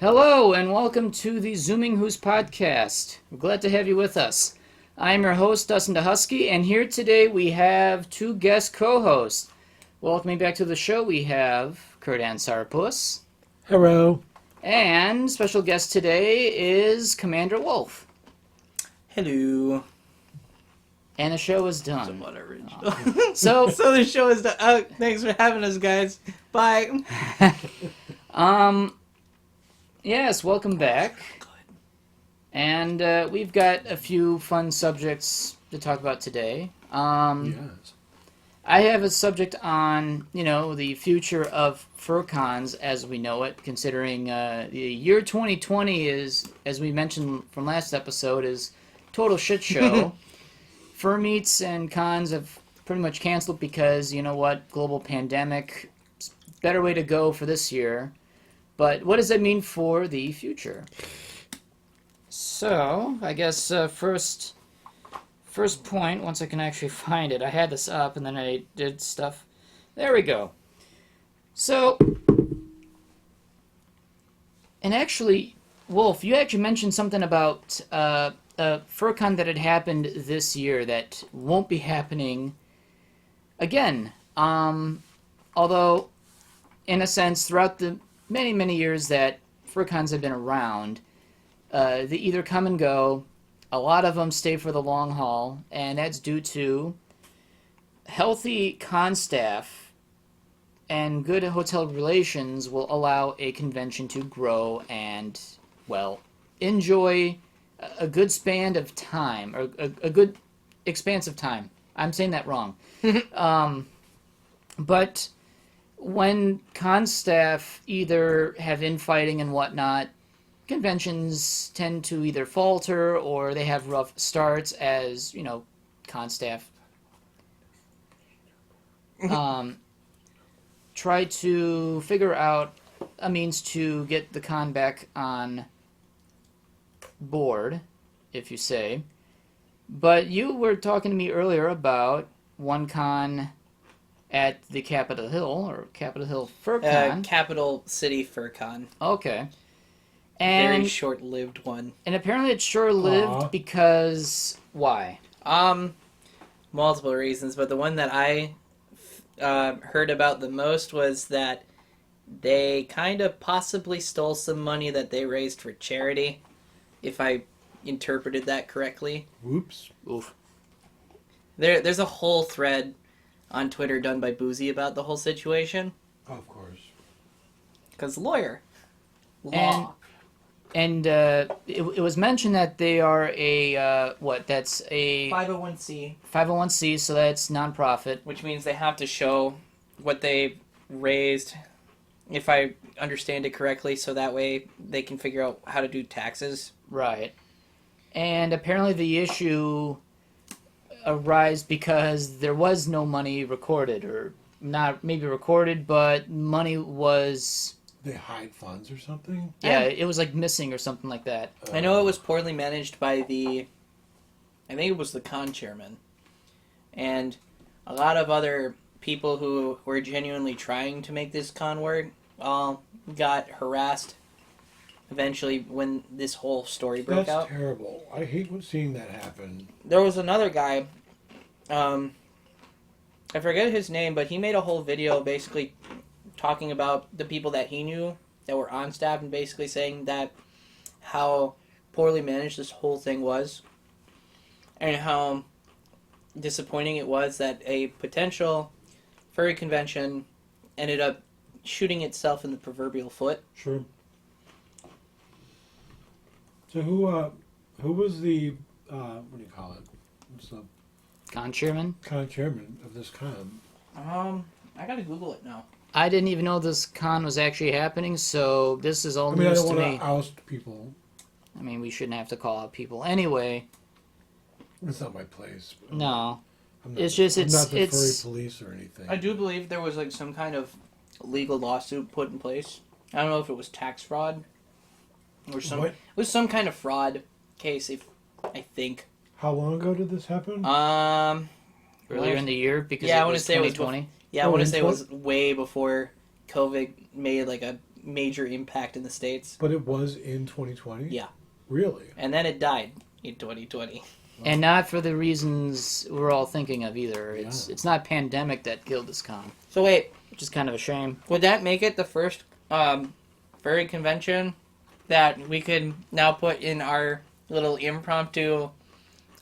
Hello and welcome to the zoominghooskpodcast. We're glad to have you with us. I'm your host, Dustin DaHusky, and here today we have two guest co-hosts. Welcoming back to the show, we have Kurdan Sourpuss. Hello. And special guest today is Commander Wolfe. Hello. And the show is done. Somewhat original. So the show is done. Oh, thanks for having us, guys. Bye. Yes, welcome back. And we've got a few fun subjects to talk about today. Yes. I have a subject on, the future of fur cons as we know it, considering the year 2020 is, as we mentioned from last episode, is total shit show. Fur meets and cons have pretty much canceled because, global pandemic, better way to go for this year. But what does that mean for the future? So, I guess first point, once I can actually find it, I had this up and then I did stuff. There we go. So, and actually, Wolf, you actually mentioned something about a FurCon that had happened this year that won't be happening again. Although, in a sense, throughout the many, many years that FurCons have been around, they either come and go. A lot of them stay for the long haul, and that's due to healthy con staff and good hotel relations will allow a convention to grow and, enjoy a good span of time, or a good expanse of time. I'm saying that wrong. But when con staff either have infighting and whatnot, conventions tend to either falter or they have rough starts as, con staff try to figure out a means to get the con back on board, if you say. But you were talking to me earlier about one con at the Capitol Hill FurCon. Capital City FurCon. Okay. And very short-lived one. And apparently it's short-lived because... Why? Multiple reasons, but the one that I heard about the most was that they kind of possibly stole some money that they raised for charity, if I interpreted that correctly. Whoops. Oof. There's a whole thread on Twitter done by Boozy about the whole situation. Oh, of course. Because lawyer. Law. And it was mentioned that they are that's a... 501c. 501c, so that's nonprofit. Which means they have to show what they raised, if I understand it correctly, so that way they can figure out how to do taxes. Right. And apparently the issue arise because there was no money recorded, or not maybe recorded, but money was... They hide funds or something? Yeah, it was missing or something like that. I know it was poorly managed by I think it was the con chairman. And a lot of other people who were genuinely trying to make this con work all got harassed eventually when this whole story broke out. That's terrible. I hate seeing that happen. There was another guy, I forget his name, but he made a whole video basically talking about the people that he knew that were on staff and basically saying that how poorly managed this whole thing was and how disappointing it was that a potential furry convention ended up shooting itself in the proverbial foot. Sure. So who was the what do you call it? What's the Con chairman? Con chairman of this con? I gotta Google it now. I didn't even know this con was actually happening, so this is all I news don't to want me. to oust people. I mean, we shouldn't have to call out people anyway. It's not my place. No. I'm not, It's just, I'm not the it's... furry police or anything. I do believe there was some kind of legal lawsuit put in place. I don't know if it was tax fraud or some. What? It was some kind of fraud case. I think. How long ago did this happen? Earlier in the year, because I it want was to say it was 2020. I want to say it was way before COVID made a major impact in the States. But it was in 2020? Yeah. Really? And then it died in 2020. And not for the reasons we're all thinking of either. It's not pandemic that killed this con, So wait, which is kind of a shame. would that make it the first furry convention that we could now put in our little impromptu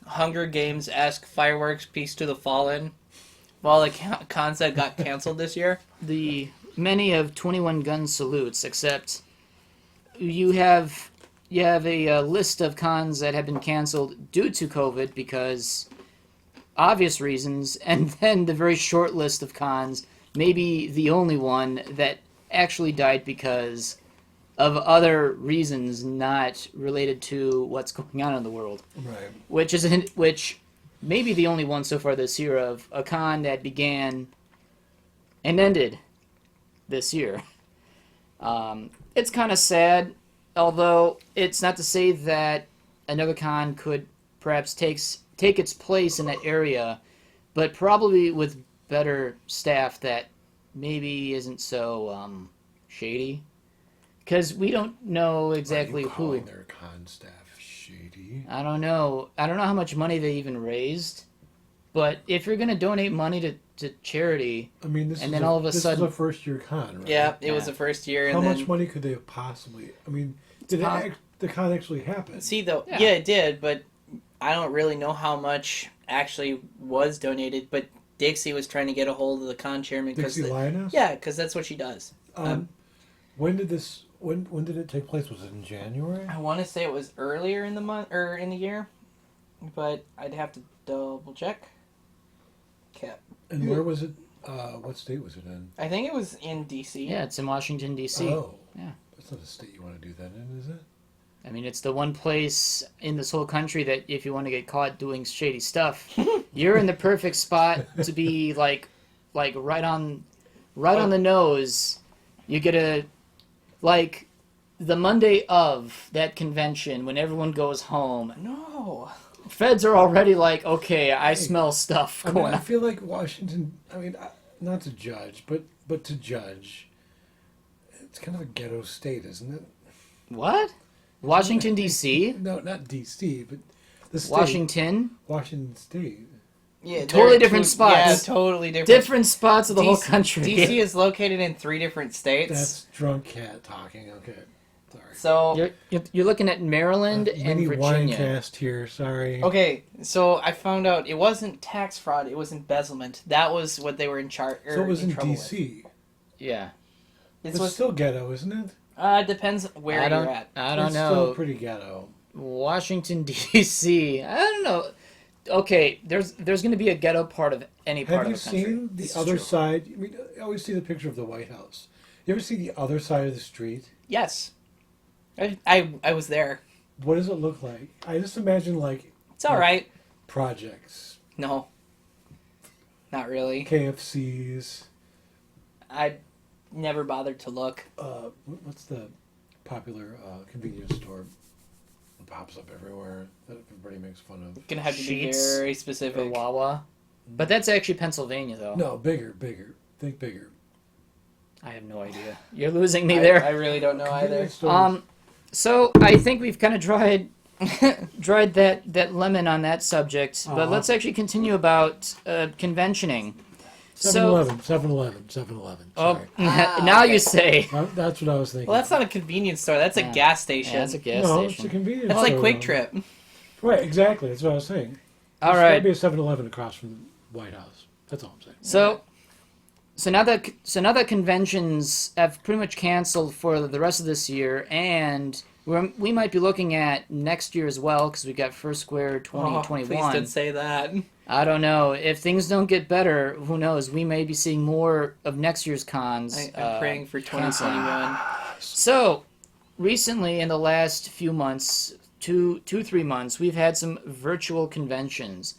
Hunger Games-esque fireworks Peace to the Fallen while the cons that got canceled this year? The many of 21 gun salutes, except you have a list of cons that have been canceled due to COVID because obvious reasons, and then the very short list of cons, maybe the only one that actually died because of other reasons not related to what's going on in the world. Right. Which may be the only one so far this year of a con that began and ended this year. It's kind of sad, although it's not to say that another con could perhaps take its place in that area, but probably with better staff that maybe isn't so shady. Because we don't know exactly who. Their con staff shady. I don't know. I don't know how much money they even raised. But if you're going to donate money to charity, I mean, this and is then all of a this sudden, is a first year con, right? Yeah, it was Yeah. the first year. How And much then, money could they have possibly? I mean, did the con actually happen? See, though, Yeah. yeah, it did, but I don't really know how much actually was donated. But Dixie was trying to get a hold of the con chairman Dixie Lioness? yeah, because that's what she does. When did this? When did it take place? Was it in January? I want to say it was earlier in the month or in the year, but I'd have to double check. Okay. And where was it? What state was it in? I think it was in D.C. yeah, it's in Washington, D.C. Oh, Yeah. That's not a state you want to do that in, is it? I mean, it's the one place in this whole country that if you want to get caught doing shady stuff, you're in the perfect spot to be like right on the nose. You get a like the Monday of that convention when everyone goes home. No. Feds are already like, okay, I smell stuff I mean, going I on. feel like Washington. I mean, not to judge, but to judge, it's kind of a ghetto state, isn't it? What? Washington D.C. No, not D.C., but the state. Washington. Washington State. Yeah, Totally they're different spots. Yeah, totally different. Different spots of the whole country. D.C. is located in 3 different states. That's drunk cat talking. Okay, sorry. So You're looking at Maryland and Mini Virginia. Winecast here. Sorry. okay, so I found out it wasn't tax fraud; it was embezzlement. That was what they were in charge. So it was in trouble D.C. Yeah. With. It's still ghetto, isn't it? It depends where you're at. I don't It's know. still pretty ghetto. Washington D.C. I don't know. Okay, there's going to be a ghetto part of any part Have you of the country. seen the other side? I mean, I always see the picture of the White House. You ever see the other side of the street? Yes, I was there. What does it look like? I just imagine like It's all right. projects, No, not really. KFCs. I never bothered to look. What's the popular convenience store that pops up everywhere that everybody makes fun of? Gonna have to Sheets be very Or specific. Wawa. But that's actually Pennsylvania, though. No, bigger. Think bigger. I have no idea. You're losing me I there. really don't know either. Convenience stores. So I think we've kind of dried that lemon on that subject. But Uh-huh. let's actually continue about conventioning. 7-Eleven. Oh, Sorry. now okay. you say. That's what I was thinking. Well, that's not a convenience store. That's a Yeah. gas station. Yeah, that's a gas no, it's station. a convenience That's store. like Quick Trip. Right, exactly. That's what I was saying. All There's right. gotta be a 7-Eleven across from the White House. That's all I'm saying. So now that conventions have pretty much canceled for the rest of this year, and we might be looking at next year as well because we got First Square Oh, 2021. please don't say that. I don't know if things don't get better. Who knows? We may be seeing more of next year's cons. I'm praying for canceling. 2021. So recently, in the last few months, 3 months, we've had some virtual conventions.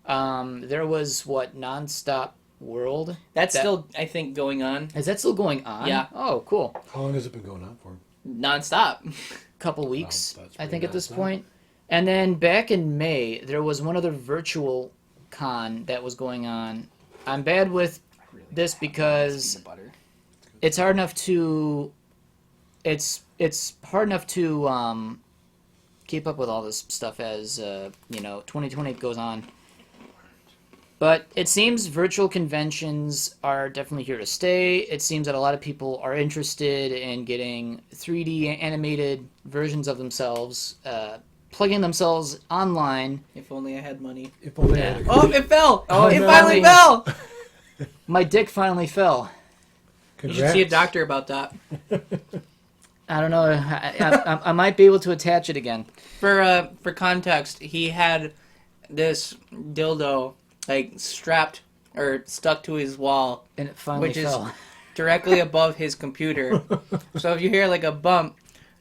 There was Nonstop World. That's That- still, I think, going on Is that still going on? Yeah. Oh, cool. How long has it been going on for? nonstop. Couple weeks, that's I pretty think, at this nonstop. point. And then back in May, there was one other virtual con that was going on. I'm bad with this because Peanut butter. it's hard enough to it's hard enough to keep up with all this stuff as 2020 goes on. But it seems virtual conventions are definitely here to stay. It seems that a lot of people are interested in getting 3D animated versions of themselves, plugging themselves online. If only I had money. If only I Yeah. had a Oh, it fell! Oh, It no. finally fell! My dick finally fell. You should see a doctor about that. I don't know. I might be able to attach it again. For context, he had this dildo strapped or stuck to his wall, And it finally which fell. is directly above his computer. So if you hear a bump,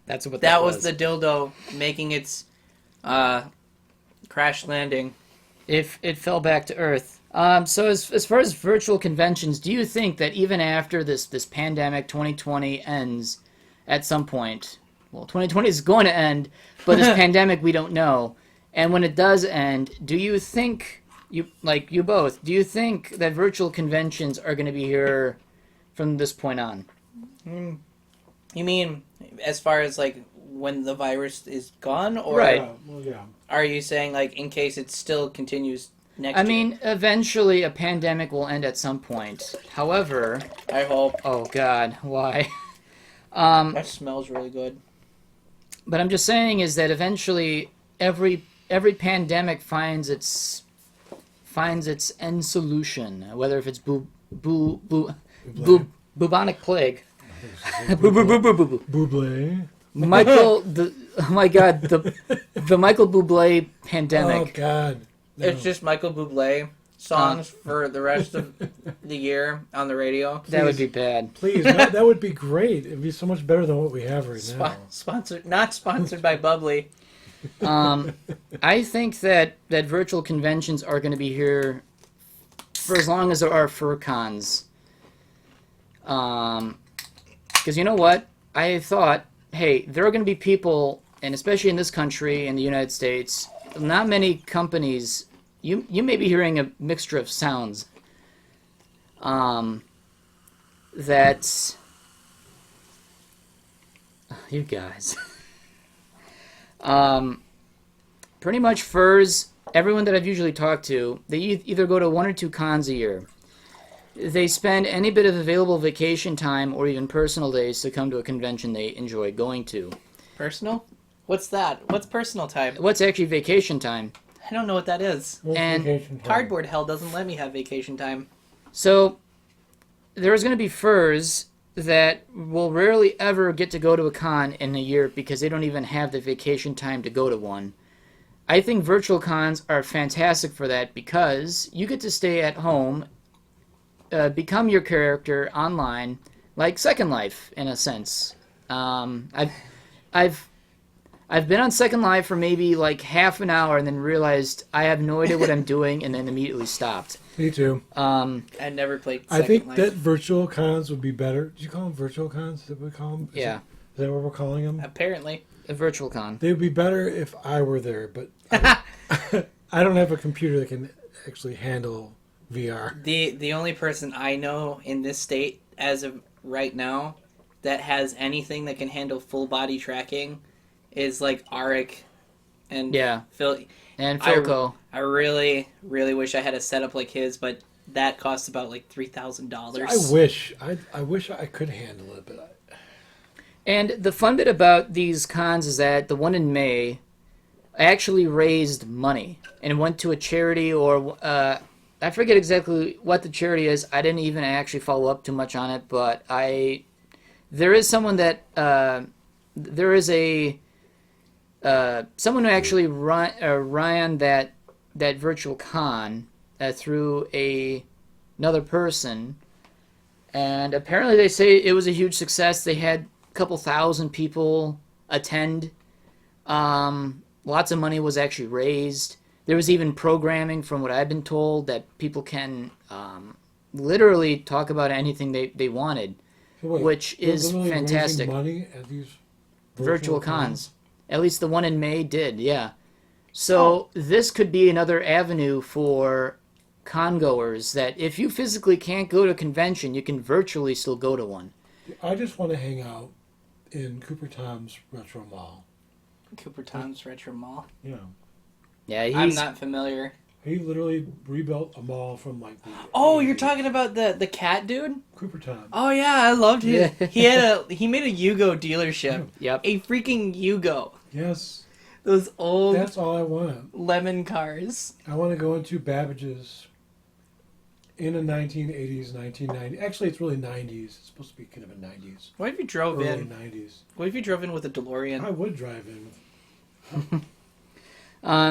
That's what that was the dildo making its crash landing. If it fell back to Earth. So as far as virtual conventions, do you think that even after this pandemic 2020 ends at some point, well, 2020 is going to end, but this pandemic we don't know, and when it does end, do you think, you both, do you think that virtual conventions are going to be here from this point on? You mean as far as when the virus is gone, or Right. Well, yeah. are you saying in case it still continues next year? I mean, eventually a pandemic will end at some point. However, I hope. oh God, why? That smells really good. But I'm just saying is that eventually every pandemic finds its end solution, whether if it's bubonic plague, Bublé. Michael oh my God, the Michael Bublé pandemic. Oh God. No. It's just Michael Bublé songs for the rest of the year on the radio. That would be bad. Please, that would be great. It'd be so much better than what we have right now. Not sponsored by Bubbly. I think that virtual conventions are going to be here for as long as there are fur cons. Because you know what? I thought, hey, there are going to be people, and especially in this country, in the United States, not many companies. You may be hearing a mixture of sounds. That you guys. Pretty much furs, everyone that I've usually talked to, they either go to 1 or 2 cons a year. They spend any bit of available vacation time or even personal days to come to a convention they enjoy going to. Personal? What's that? What's personal time? What's actually vacation time? I don't know what that is. And Vacation time. Cardboard hell doesn't let me have vacation time. So, there's going to be furs that will rarely ever get to go to a con in a year because they don't even have the vacation time to go to one. I think virtual cons are fantastic for that because you get to stay at home, become your character online, like Second Life in a sense. I've been on Second Life for maybe half an hour and then realized I have no idea what I'm doing and then immediately stopped. Me too. I never played I Second think Life. that virtual cons would be better. Did you call them virtual cons? Did we call them? Yeah, Is that what we're calling them? Apparently. a virtual con. They would be better if I were there, but I don't have a computer that can actually handle VR. The only person I know in this state as of right now that has anything that can handle full body tracking is Arik and Yeah. Phil. And Filco. I really, really wish I had a setup like his, but that costs about $3,000. I wish I could handle it, but And the fun bit about these cons is that the one in May actually raised money and went to a charity or I forget exactly what the charity is. I didn't even actually follow up too much on it, but there is someone that there is a someone who actually ran that virtual con through another person, and apparently they say it was a huge success. They had a couple thousand people attend. Lots of money was actually raised. There was even programming, from what I've been told, that people can literally talk about anything they wanted, so wait, which they're is literally raising fantastic. money at these Virtual cons. At least the one in May did, yeah. So this could be another avenue for con-goers that if you physically can't go to a convention, you can virtually still go to one. I just want to hang out in Cooper Tom's Retro Mall. Cooper Tom's Retro Mall. Yeah. Yeah, I'm not familiar. He literally rebuilt a mall from like the. Oh, 80s. you're talking about the cat dude? Cooper Tom. Oh yeah, I loved him. Yeah. He made a Yugo dealership. Yep. A freaking Yugo. Yes. Those old That's all I want. lemon cars. I want to go into Babbage's in the 1980s, 1990s. Actually, it's really 90s. It's supposed to be kind of a 90s. What if you drove Early in? 90s. What if you drove in with a DeLorean? I would drive in.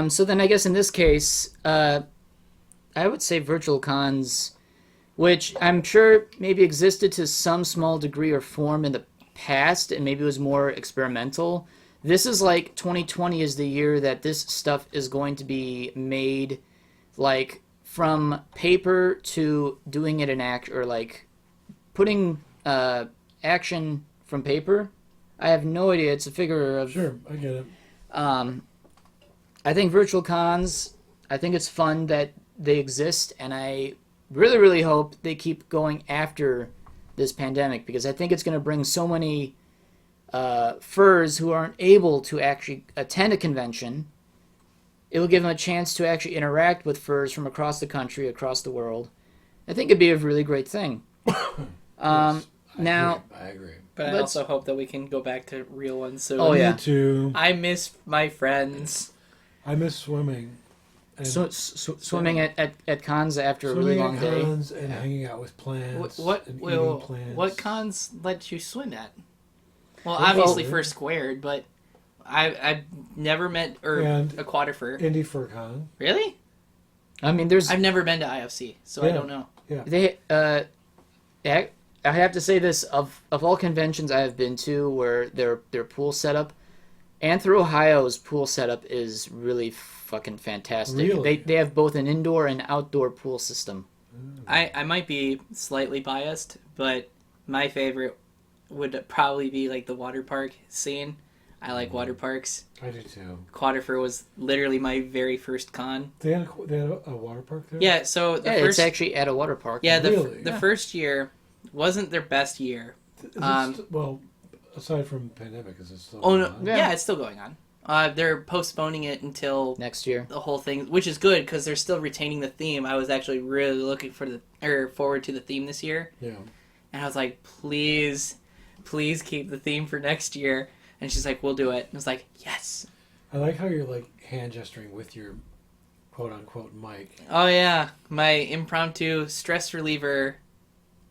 So then I guess in this case, I would say virtual cons, which I'm sure maybe existed to some small degree or form in the past, and maybe it was more experimental. This is like 2020 is the year that this stuff is going to be made, like from paper to doing it in act, or like putting action from paper. I have no idea. It's a figure of. Sure, I get it. I think virtual cons, I think it's fun that they exist, and I really, really hope they keep going after this pandemic, because I think it's going to bring so many furs who aren't able to actually attend a convention. It will give them a chance to actually interact with furs from across the country, across the world. I think it'd be a really great thing. Yes, Now, I agree. But I Let's- also hope that we can go back to real ones soon. Oh, yeah. Me too. I miss my friends. I miss swimming. And swimming at cons after a really swimming long at day. cons and hanging out with plants. and eating plants. What cons let you swim at? Well, Well, obviously well- First Squared, but I've never met And- a Quadrifer. Indie Fur Con. Really? I mean, there's I've never been to IFC, so I Yeah. don't know. they I have to say this, of all conventions I have been to where their pool setup, Anthro Ohio's pool setup is really fucking fantastic. Really? They have both an indoor and outdoor pool system. I might be slightly biased, but my favorite would probably be like the water park scene. I like water parks. I do too. Quadrifer was literally my very first con. They had a water park there? Yeah, so the Yeah, first it's actually at a water park. yeah the Really? the Yeah. first year wasn't their best year. Is it Um, well, aside from pandemic, is it still Oh no, going on? yeah, it's still going on. They're postponing it until Next year. the whole thing, which is good because they're still retaining the theme. I was actually really looking forward to the theme this year, Yeah. and I was like, please keep the theme for next year. And she's like, we'll do it. And I was like, yes. I like how you're like hand gesturing with your quote unquote mic. Oh yeah, my impromptu stress reliever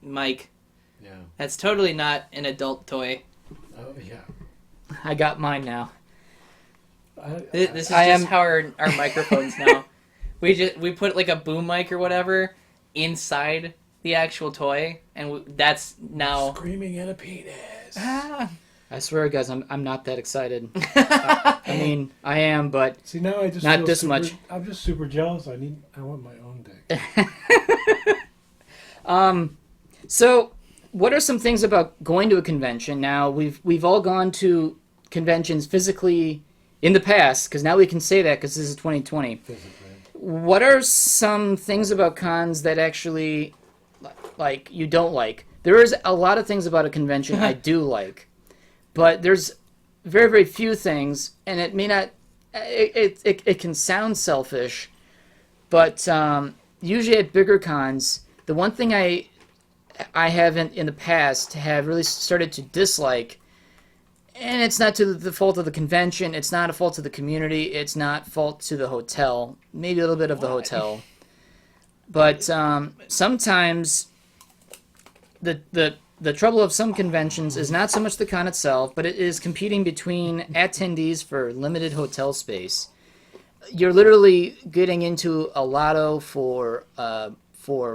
mic. Yeah. That's totally not an adult toy. Oh yeah. I got mine now. This is I just am- how our microphones now. We put like a boom mic or whatever inside the actual toy, and that's now. Screaming at a penis. I swear, guys, I'm not that excited. I mean, I am, but See, now I just Not feel this super, much. I'm just super jealous. I want my own dick. so what are some things about going to a convention? Now, we've all gone to conventions physically in the past, because now we can say that because this is 2020. Physically. What are some things about cons that actually, like, you don't like? There is a lot of things about a convention I do like, but there's very, very few things, and it may not, it can sound selfish, but usually at bigger cons, the one thing I haven't in the past have really started to dislike, and it's not to the fault of the convention, it's not a fault of the community, it's not fault to the hotel, maybe a little bit of the hotel, but sometimes the trouble of some conventions is not so much the con itself, but it is competing between attendees for limited hotel space. You're literally getting into a lotto for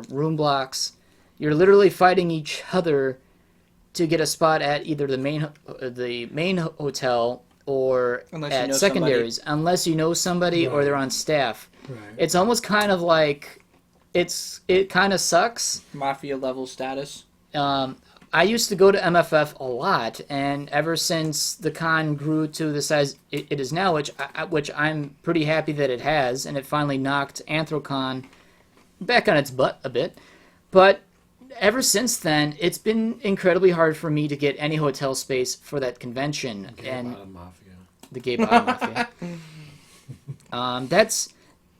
room blocks. You're literally fighting each other to get a spot at either the main hotel or Unless you at know secondaries, unless you know somebody or Right. they're on staff. Right. It's almost kind of like it kind of sucks. Mafia level status. I used to go to MFF a lot, and ever since the con grew to the size it is now, which I'm pretty happy that it has, and it finally knocked Anthrocon back on its butt a bit. But ever since then, it's been incredibly hard for me to get any hotel space for that convention. Gay bottom mafia. The gay bottom mafia.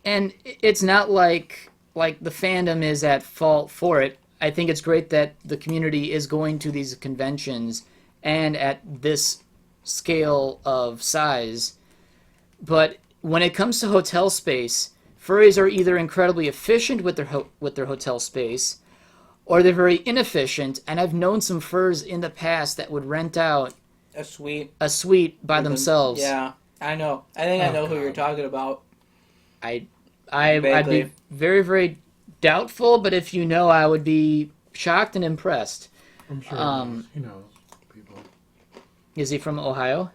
And it's not like the fandom is at fault for it. I think it's great that the community is going to these conventions and at this scale of size. But when it comes to hotel space, furries are either incredibly efficient with their hotel space, or they're very inefficient. And I've known some furs in the past that would rent out A suite by themselves. Yeah, I know. I think I know who you're talking about. I'd Vaguely. be very, very doubtful, but if you know, I would be shocked and impressed. I'm sure he knows people. Is he from Ohio?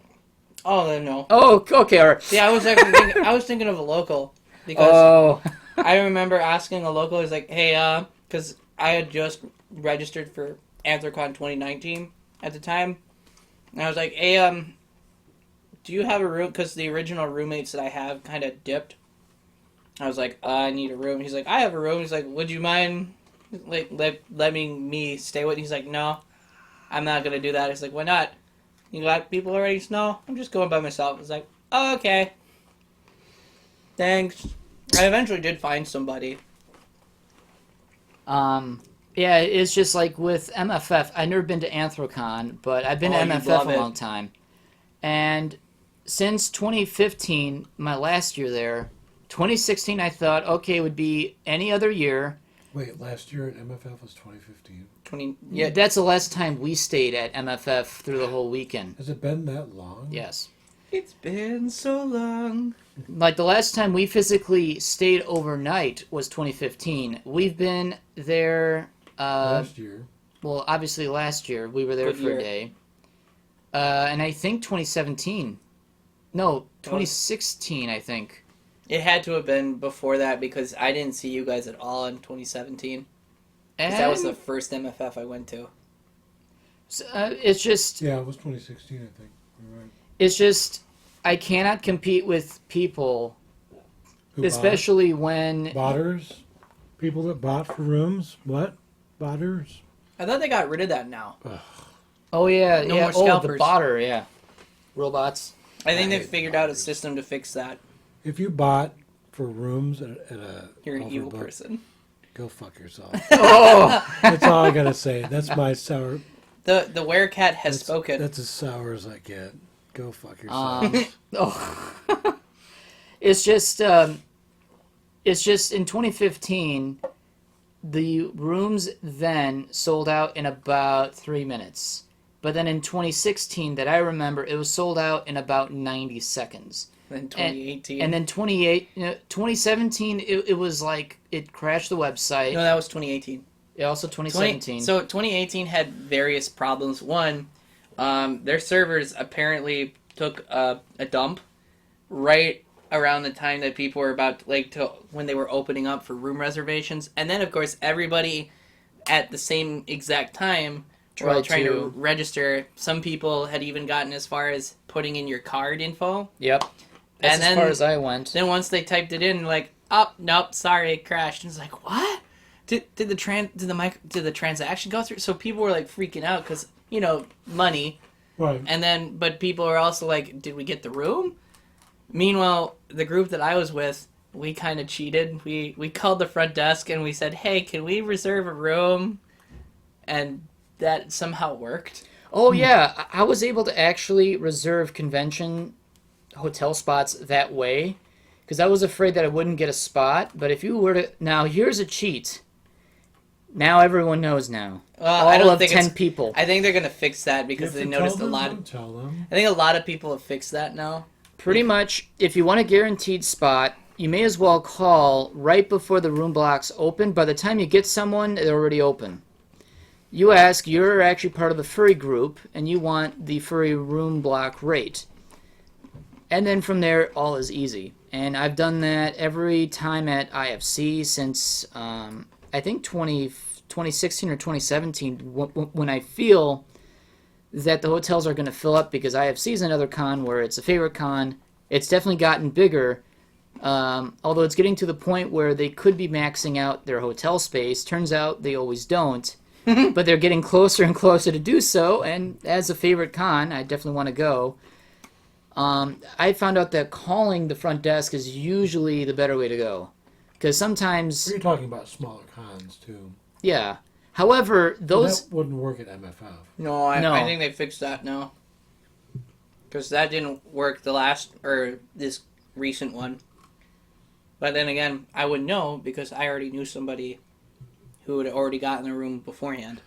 Oh, then no. Oh, okay. All right. Yeah, I was actually I was thinking of a local because Oh, I remember asking a local. He's like, "Hey, because I had just registered for Anthrocon 2019 at the time, and I was like, hey, do you have a room? Because the original roommates that I have kind of dipped. I was like, I need a room. He's like, I have a room. He's like, would you mind letting me stay with you? He's like, no, I'm not going to do that. He's like, why not? You got people already? No, I'm just going by myself. I was like, oh, okay. Thanks. I eventually did find somebody. yeah, it's just like with MFF. I've never been to Anthrocon, but I've been to you'd MFF love a it. long time. And since 2015, my last year there, 2016, I thought, okay, it would be any other year. Wait, last year at MFF was 2015. 20. Yeah, Yeah. that's the last time we stayed at MFF through the whole weekend. Has it been that long? Yes. It's been so long. Like the last time we physically stayed overnight was 2015. We've been there. Last year. Well, obviously last year we were there Good for year. a day. And I think 2017. No, 2016. I think. It had to have been before that because I didn't see you guys at all in 2017. 'Cause that was the first MFF I went to. It's just. Yeah, it was 2016, I think. You're right. It's just. I cannot compete with people, Who especially when. botters? People that bought for rooms? What? Botters? I thought they got rid of that now. Oh yeah, No yeah. more Oh, the scalpers. botter, yeah. Robots. I think they Right. figured out a system to fix that. If you bought for rooms at a You're an evil overbook, person. go fuck yourself. Oh. That's all I gotta say. That's my sour. The werecat has That's, spoken. That's as sour as I get. Go fuck yourself. Oh. It's just in 2015, the rooms then sold out in about 3 minutes. But then in 2016, that I remember, it was sold out in about 90 seconds. in 2018. And then 2017, it was like, it crashed the website. no, that was 2018. Also 2017. So 2018 had various problems. One, their servers apparently took a dump right around the time that people were about when they were opening up for room reservations, and then of course everybody at the same exact time while trying to register. Some people had even gotten as far as putting in your card info. Yep. That's And as then- far as I went. Then once they typed it in, like, oh nope, sorry, it crashed. And it's like, what? Did the transaction go through? So people were like freaking out because money. Right. And then, but people are also like, did we get the room? Meanwhile, the group that I was with, we kind of cheated. We called the front desk and we said, hey, can we reserve a room? And that somehow worked. Oh yeah, I was able to actually reserve convention hotel spots that way because I was afraid that I wouldn't get a spot. But if you were to now, here's a cheat. Now everyone knows now. Well, All I don't of think 10 it's- people. I think they're gonna fix that because If they you noticed tell a them, lot. don't tell them. I think a lot of people have fixed that now. Pretty much, if you want a guaranteed spot, you may as well call right before the room blocks open. By the time you get someone, they're already open. You ask, you're actually part of the furry group, and you want the furry room block rate. And then from there, all is easy. And I've done that every time at IFC since, I think 2016 or 2017, when I feel that the hotels are going to fill up, because IFC is another con where it's a favorite con. It's definitely gotten bigger, although it's getting to the point where they could be maxing out their hotel space. Turns out they always don't. but they're getting closer and closer to do so. And as a favorite con, I definitely want to go. I found out that calling the front desk is usually the better way to go, because sometimes You're talking about smaller cons too. yeah. However, those That wouldn't work at MFF. No, I No. think they fixed that now. Because that didn't work this recent one. But then again, I would know because I already knew somebody who had already gotten the room beforehand.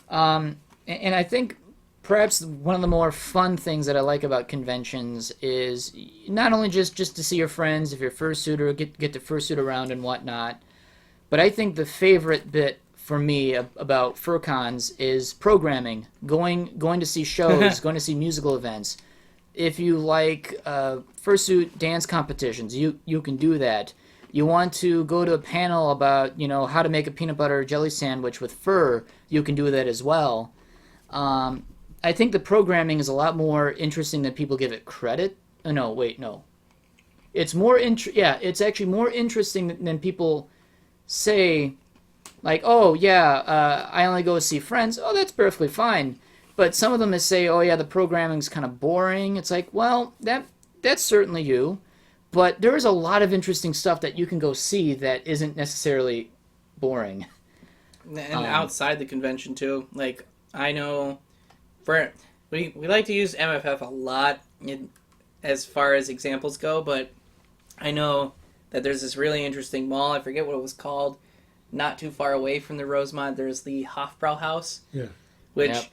and I think perhaps one of the more fun things that I like about conventions is not only just to see your friends, if you're fursuiter, get to fursuit around and whatnot, but I think the favorite bit for me about FurCons is programming, going to see shows, going to see musical events. If you like fursuit dance competitions, you can do that. You want to go to a panel about how to make a peanut butter jelly sandwich with fur, you can do that as well. I think the programming is a lot more interesting than people give it credit. Oh, no, wait, no. It's more it's actually more interesting than people say. Like, oh yeah, I only go see friends. Oh, that's perfectly fine. But some of them say, oh yeah, the programming's kind of boring. It's like, well, that's certainly you, but there is a lot of interesting stuff that you can go see that isn't necessarily boring. And outside the convention too. Like, I know we like to use MFF a lot as far as examples go, but I know that there's this really interesting mall. I forget what it was called. Not too far away from the Rosemont, there's the Hofbrauhaus. Yeah. Which,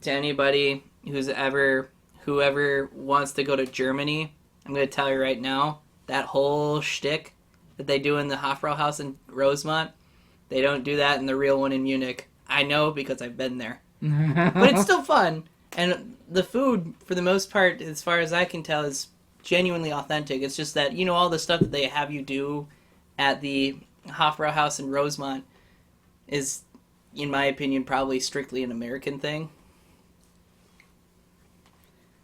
to anybody whoever wants to go to Germany, I'm going to tell you right now, that whole shtick that they do in the Hofbrauhaus in Rosemont, they don't do that in the real one in Munich. I know because I've been there. But it's still fun. And the food, for the most part, as far as I can tell, is genuinely authentic. It's just that, all the stuff that they have you do at the Hofbrauhaus in Rosemont is, in my opinion, probably strictly an American thing.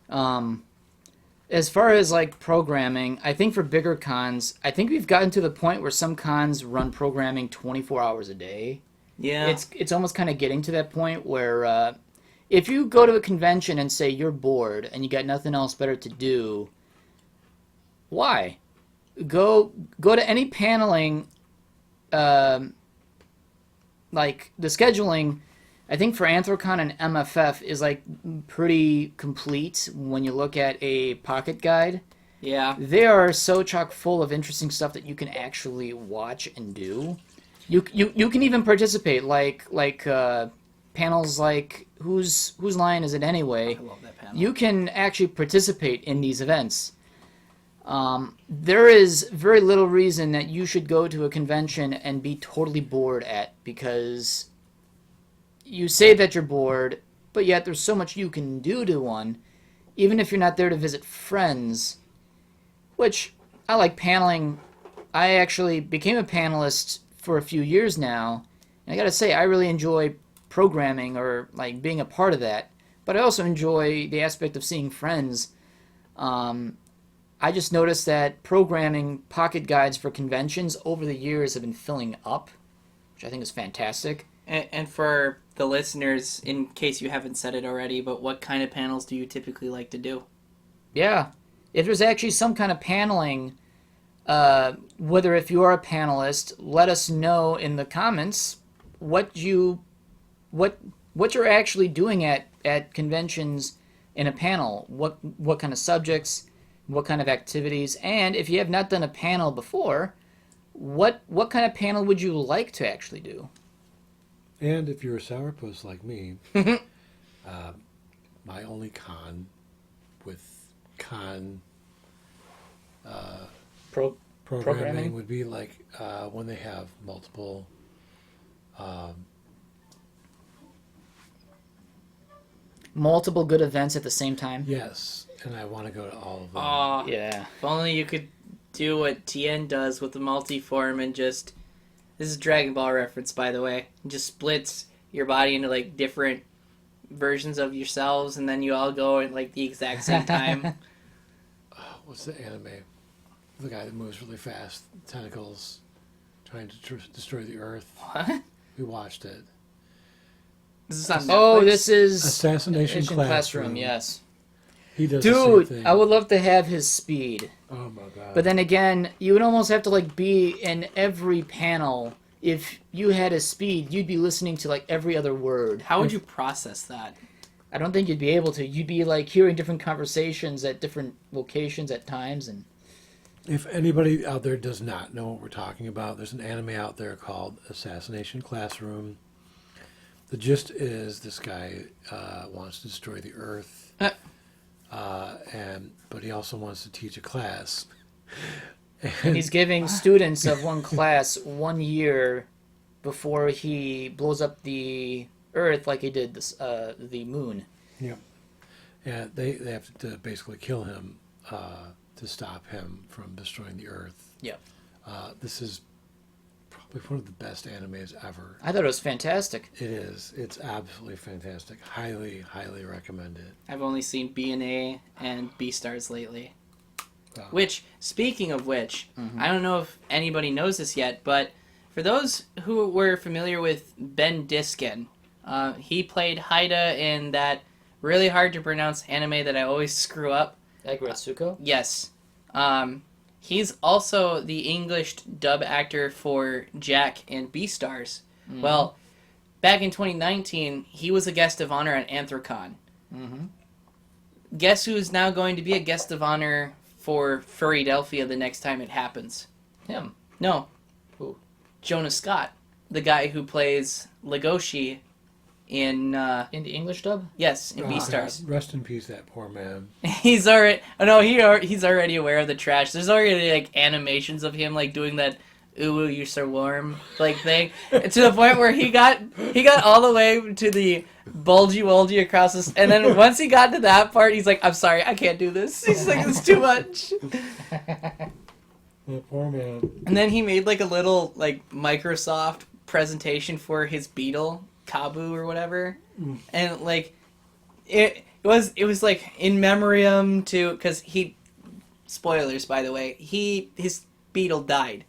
As far as like programming, I think for bigger cons, I think we've gotten to the point where some cons run programming 24 hours a day. Yeah. It's almost kind of getting to that point where if you go to a convention and say you're bored and you got nothing else better to do, why? Go to any paneling. Like the scheduling, I think for Anthrocon and MFF is like pretty complete when you look at a pocket guide. Yeah. They are so chock full of interesting stuff that you can actually watch and do. You can even participate like panels like whose line is it anyway? I love that panel. You can actually participate in these events. There is very little reason that you should go to a convention and be totally bored at, because you say that you're bored, but yet there's so much you can do to one, even if you're not there to visit friends, which I like paneling. I actually became a panelist for a few years now, and I gotta say, I really enjoy programming or like being a part of that, but I also enjoy the aspect of seeing friends. I just noticed that programming pocket guides for conventions over the years have been filling up, which I think is fantastic. And for the listeners, in case you haven't said it already, but what kind of panels do you typically like to do? Yeah. If there's actually some kind of paneling, whether if you are a panelist, let us know in the comments what you're actually doing at conventions in a panel. What kind of subjects, what kind of activities, and if you have not done a panel before, what kind of panel would you like to actually do? And if you're a sourpuss like me, my only con with programming would be like when they have multiple multiple good events at the same time. yes, and I want to go to all of them. Yeah. If only you could do what Tien does with the multiform and just... This is a Dragon Ball reference, by the way. It just splits your body into, like, different versions of yourselves, and then you all go at, like, the exact same time. What's the anime? The guy that moves really fast, tentacles, trying to destroy the Earth. What? We watched it. Is this on Netflix? Oh, this is Assassination Classroom. Yes. He does the same Dude, thing. I would love to have his speed. Oh my god. But then again, you would almost have to like be in every panel. If you had his speed, you'd be listening to like every other word. How would you process that? I don't think you'd be able to. You'd be like hearing different conversations at different locations at times, and If anybody out there does not know what we're talking about, there's an anime out there called Assassination Classroom. The gist is this guy wants to destroy the Earth, but he also wants to teach a class. and he's giving students of one class 1 year before he blows up the Earth like he did the moon. Yep. And they have to basically kill him to stop him from destroying the Earth. Yep. This is probably one of the best animes ever. I thought it was fantastic. It is. It's absolutely fantastic. Highly, highly recommend it. I've only seen B&A and B-Stars lately. Wow. Which, speaking of which, I don't know if anybody knows this yet, but for those who were familiar with Ben Diskin, he played Haida in that really hard to pronounce anime that I always screw up. Agretsuko? Yes. He's also the English dub actor for Jack and Beastars. Mm-hmm. Well, back in 2019, he was a guest of honor at Anthrocon. Mm-hmm. Guess who's now going to be a guest of honor for Furrydelphia the next time it happens? Him. No. Who? Jonah Scott, the guy who plays Legoshi in In the English dub? yes, in Beastars. Rest in peace, that poor man. He's already he's already aware of the trash. There's already like animations of him like doing that "ooh, you're so warm" like thing, to the point where he got all the way to the bulgy across this, and then once he got to that part, he's like, "I'm sorry, I can't do this." He's like, "It's too much." That poor man. And then he made like a little like Microsoft presentation for his Beetle, Kabu or whatever, and like it was like in memoriam to, because he, spoilers by the way, his Beetle died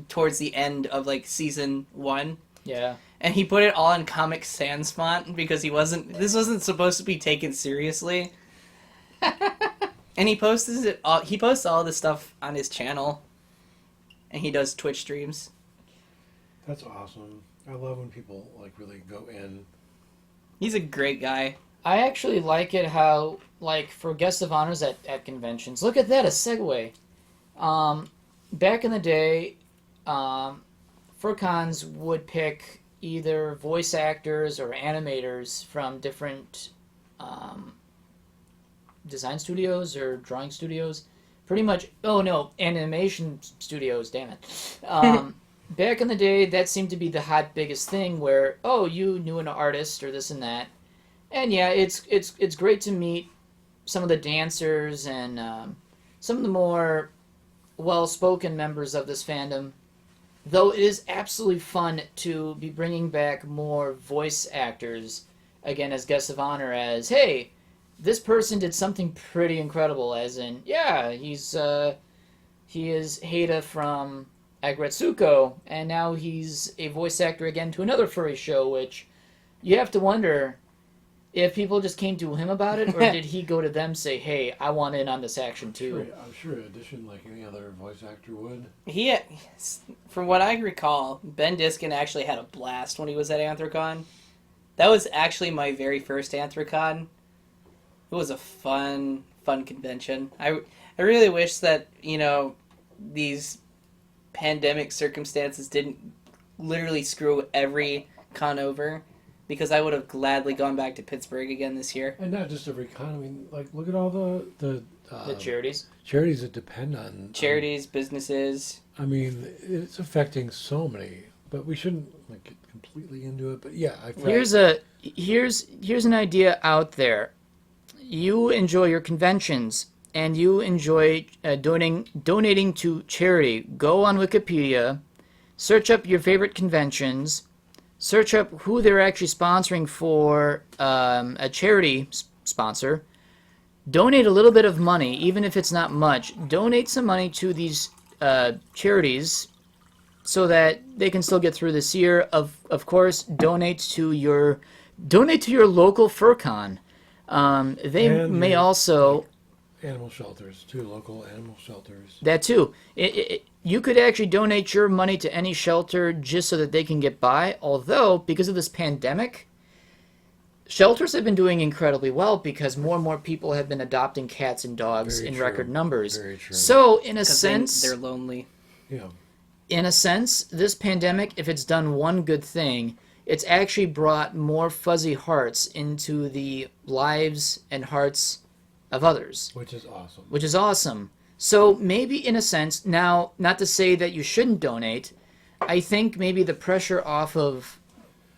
towards the end of like season 1. Yeah. And he put it all in Comic Sans font because this wasn't supposed to be taken seriously. And he posts all this stuff on his channel. And he does Twitch streams. That's awesome. I love when people like really go in. He's a great guy. I actually like it how, like, for guests of honors at conventions, look at that, a segue. Back in the day, FurCons would pick either voice actors or animators from different design studios or drawing studios. Pretty much, animation studios, damn it. Back in the day, that seemed to be the hot biggest thing where, you knew an artist or this and that. And yeah, it's great to meet some of the dancers and some of the more well-spoken members of this fandom. Though it is absolutely fun to be bringing back more voice actors, again, as guests of honor, as, hey, this person did something pretty incredible, as in, yeah, he is Haida from Agretsuko, and now he's a voice actor again to another furry show, which you have to wonder if people just came to him about it, or did he go to them say, hey, I want in on this action too? I'm sure audition like any other voice actor would. From what I recall, Ben Diskin actually had a blast when he was at Anthrocon. That was actually my very first Anthrocon. It was a fun convention. I really wish that, these pandemic circumstances didn't literally screw every con over, because I would have gladly gone back to Pittsburgh again this year. And not just every con. I mean, like, look at all the charities. Charities that depend on Charities, businesses. I mean, it's affecting so many, but we shouldn't like get completely into it. But yeah, I feel Here's an idea out there. You enjoy your conventions and you enjoy donating to charity. Go on Wikipedia, search up your favorite conventions, search up who they're actually sponsoring for a charity sponsor. Donate a little bit of money, even if it's not much. Donate some money to these charities so that they can still get through this year. Of course, donate to your local FurCon. They And may your, also animal shelters too, local animal shelters. that too. You could actually donate your money to any shelter just so that they can get by. Although, because of this pandemic, shelters have been doing incredibly well because more and more people have been adopting cats and dogs Very in true. record numbers. Very true. So, in a 'Cause sense, they're lonely. Yeah. in a sense, this pandemic, if it's done one good thing, it's actually brought more fuzzy hearts into the lives and hearts of others, Which is awesome. which is awesome. So maybe in a sense, now, not to say that you shouldn't donate, I think maybe the pressure off of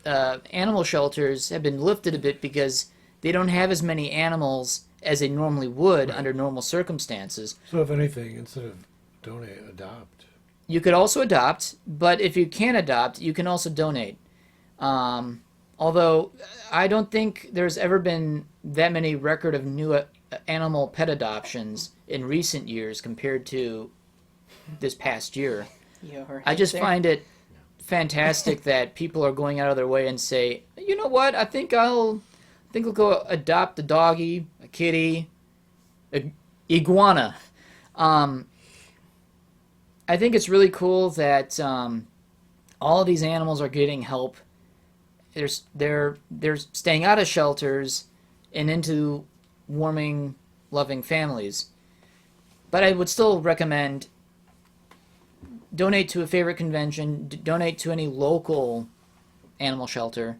animal shelters have been lifted a bit because they don't have as many animals as they normally would under normal circumstances. So if anything, instead of donate, adopt. You could also adopt, but if you can't adopt, you can also donate. Although I don't think there's ever been that many record of new animal pet adoptions in recent years compared to this past year. I just find it fantastic that people are going out of their way and say, you know what, I think I'll go adopt a doggy, a kitty, a iguana. I think it's really cool that all of these animals are getting help. They're staying out of shelters and into warming, loving families. But I would still recommend donate to a favorite convention, donate to any local animal shelter.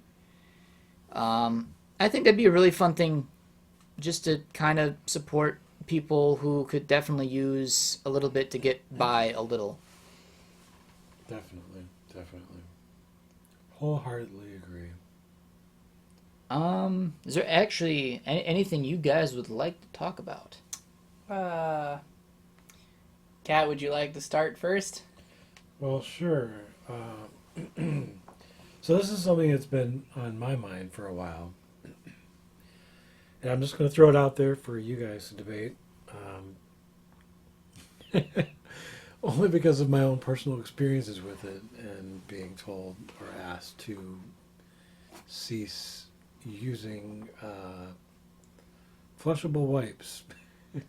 I think that'd be a really fun thing just to kind of support people who could definitely use a little bit to get by a little. Definitely. Wholeheartedly agree. Is there actually anything you guys would like to talk about? Kat, would you like to start first? Well, sure. So this is something that's been on my mind for a while. And I'm just going to throw it out there for you guys to debate. Only because of my own personal experiences with it and being told or asked to cease using flushable wipes.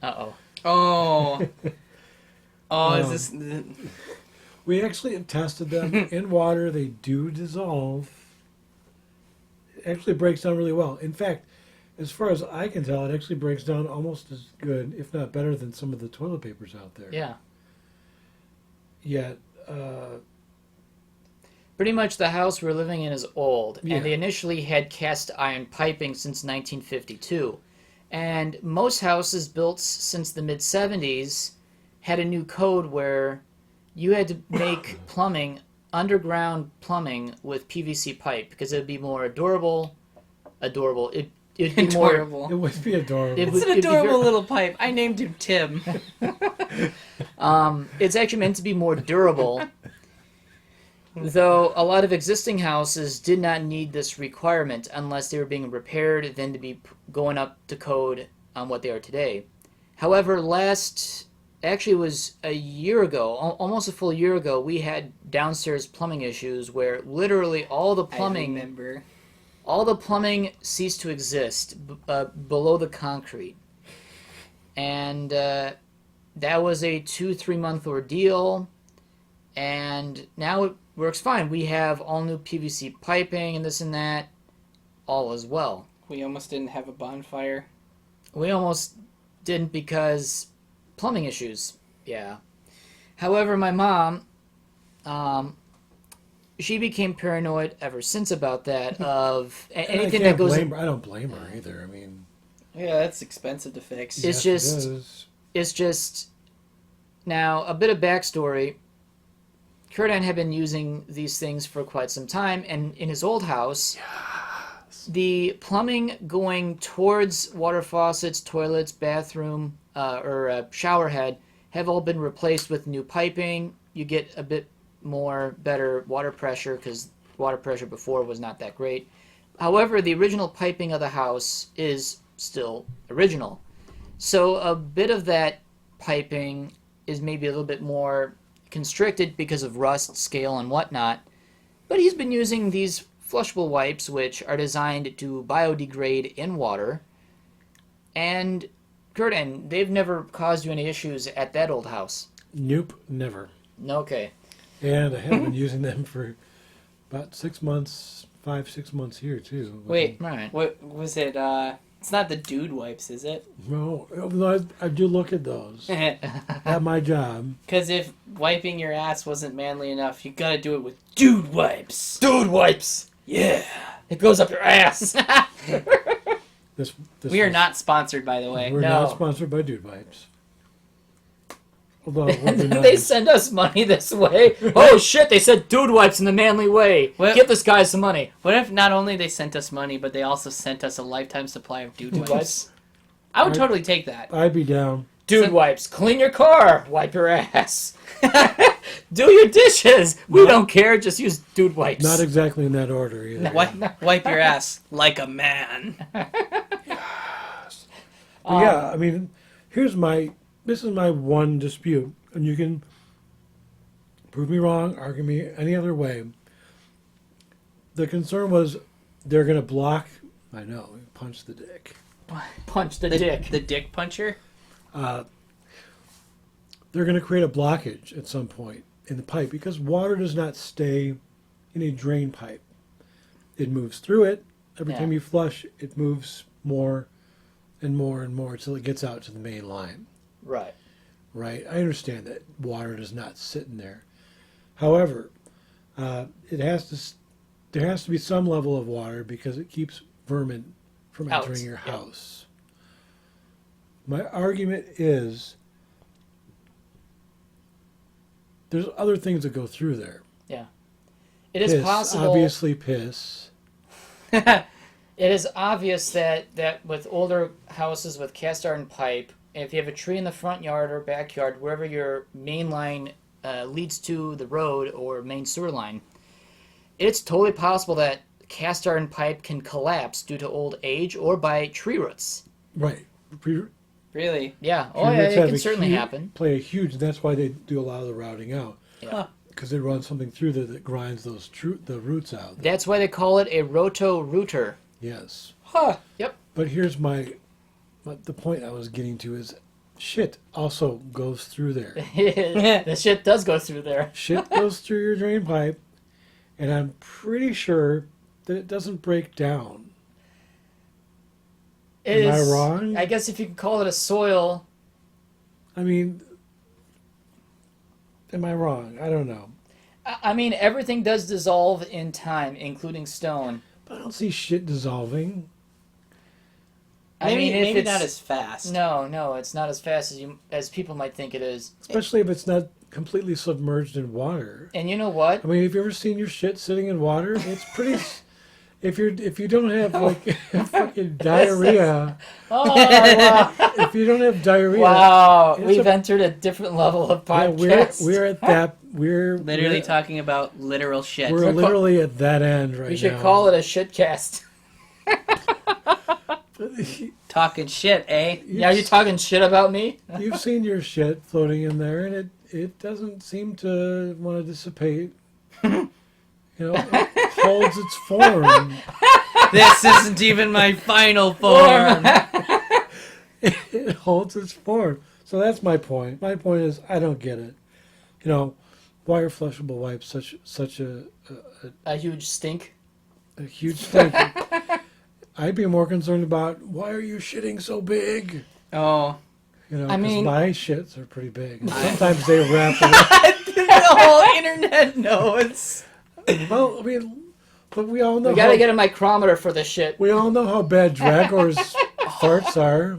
Uh-oh. Is this... We actually have tested them in water. They do dissolve. It actually breaks down really well. In fact, as far as I can tell, it actually breaks down almost as good, if not better, than some of the toilet papers out there. Yeah. Yet, Pretty much the house we're living in is old, Yeah. and they initially had cast iron piping since 1952. And most houses built since the mid-70s had a new code where you had to make underground plumbing with PVC pipe because it would be more adorable. It'd be more. Adorable. it would be adorable. It It's an it'd be adorable very- little pipe. I named him Tim. It's actually meant to be more durable. Though a lot of existing houses did not need this requirement unless they were being repaired, then to be going up to code on what they are today. However, actually it was a year ago, almost a full year ago, we had downstairs plumbing issues where literally all the I plumbing remember. ceased to exist below the concrete. And that was a 2-3 month ordeal, and now it works fine. We have all new PVC piping and this and that, all as well. We almost didn't have a bonfire. We almost didn't because plumbing issues. Yeah. However, my mom, she became paranoid ever since about that. Of anything that goes. I don't blame her either. I mean, Yeah, that's expensive to fix. It's yes, just- it is. It's just now a bit of backstory. Kurdan had been using these things for quite some time, and in his old house, the plumbing going towards water faucets, toilets, bathroom, or shower head have all been replaced with new piping. You get a bit more better water pressure because water pressure before was not that great. However, the original piping of the house is still original. So a bit of that piping is maybe a little bit more constricted because of rust, scale, and whatnot. But he's been using these flushable wipes, which are designed to biodegrade in water. And, Kurdan, they've never caused you any issues at that old house. Nope, never. Okay. And I have been using them for about 6 months, 5-6 months here, too. Wait, Right. what was it? It's not the dude wipes, is it? No, I do look at those at my job. Because if wiping your ass wasn't manly enough, you gotta do it with dude wipes. Dude wipes! Yeah. It goes up your ass! This We are was- not sponsored, by the way. We're No. not sponsored by Dude Wipes. Although it would be They nice. send us money this way. Oh shit, they said dude wipes in the manly way. What- Give this guy some money. What if not only they sent us money, but they also sent us a lifetime supply of dude wipes? Wipes. I would totally take that. I'd be down. Dude So- wipes. Clean your car. Wipe your ass. Do your dishes. We don't care. Just use dude wipes. Not exactly in that order either. Wipe your ass like a man. But yeah, I mean, this is my one dispute, and you can prove me wrong, argue me any other way. The concern was they're going to block. I know, punch the dick. Punch the dick. The dick puncher? They're going to create a blockage at some point in the pipe because water does not stay in a drain pipe. It moves through it. Every Yeah. time you flush, it moves more and more and more until it gets out to the main line. Right. Right? I understand that water does not sit in there. However, there has to be some level of water because it keeps vermin from Out, entering your yeah. house. My argument is there's other things that go through there. It is Piss, possible. obviously piss. It is obvious that with older houses with cast iron pipe, if you have a tree in the front yard or backyard, wherever your main line leads to the road or main sewer line, it's totally possible that cast iron pipe can collapse due to old age or by tree roots. Right. Really? Yeah. Oh, Tree yeah, roots it have can a certainly huge- happen. Play a huge. That's why they do a lot of the routing out. Yeah. Because they run something through there that grinds the roots out. That's why they call it a roto-rooter. Yes. Huh. Yep. But here's the point I was getting to is shit also goes through there. The shit does go through there. Shit goes through your drain pipe, and I'm pretty sure that it doesn't break down. It Am I is- wrong? I guess if you could call it a soil. I mean, am I wrong? I don't know. I mean, everything does dissolve in time, including stone. But I don't see shit dissolving. I mean, if maybe it's, not as fast. No, it's not as fast as people might think it is. Especially if it's not completely submerged in water. And you know what? I mean, have you ever seen your shit sitting in water? It's pretty. If you don't have like fucking diarrhea, Oh, wow. if you don't have diarrhea, Wow, it's we've a- entered a different level of yeah, podcast. we're at that. We're Literally we're, talking about literal shit. We're literally at that end right now. We should call it a shitcast. Talking shit, eh? Yeah, are you talking shit about me? You've seen your shit floating in there, and it doesn't seem to want to dissipate. You know, it holds its form. This isn't even my final form. It holds its form. So that's my point. My point is, I don't get it. You know, why are flushable wipes such A huge stink. a huge thing? I'd be more concerned about why are you shitting so big? Oh. You know, I 'cause mean- my shits are pretty big. And sometimes they wrap it. The whole internet knows. Well, I mean, but we all know. We gotta how, get a micrometer for this shit. We all know how bad Dragor's farts are.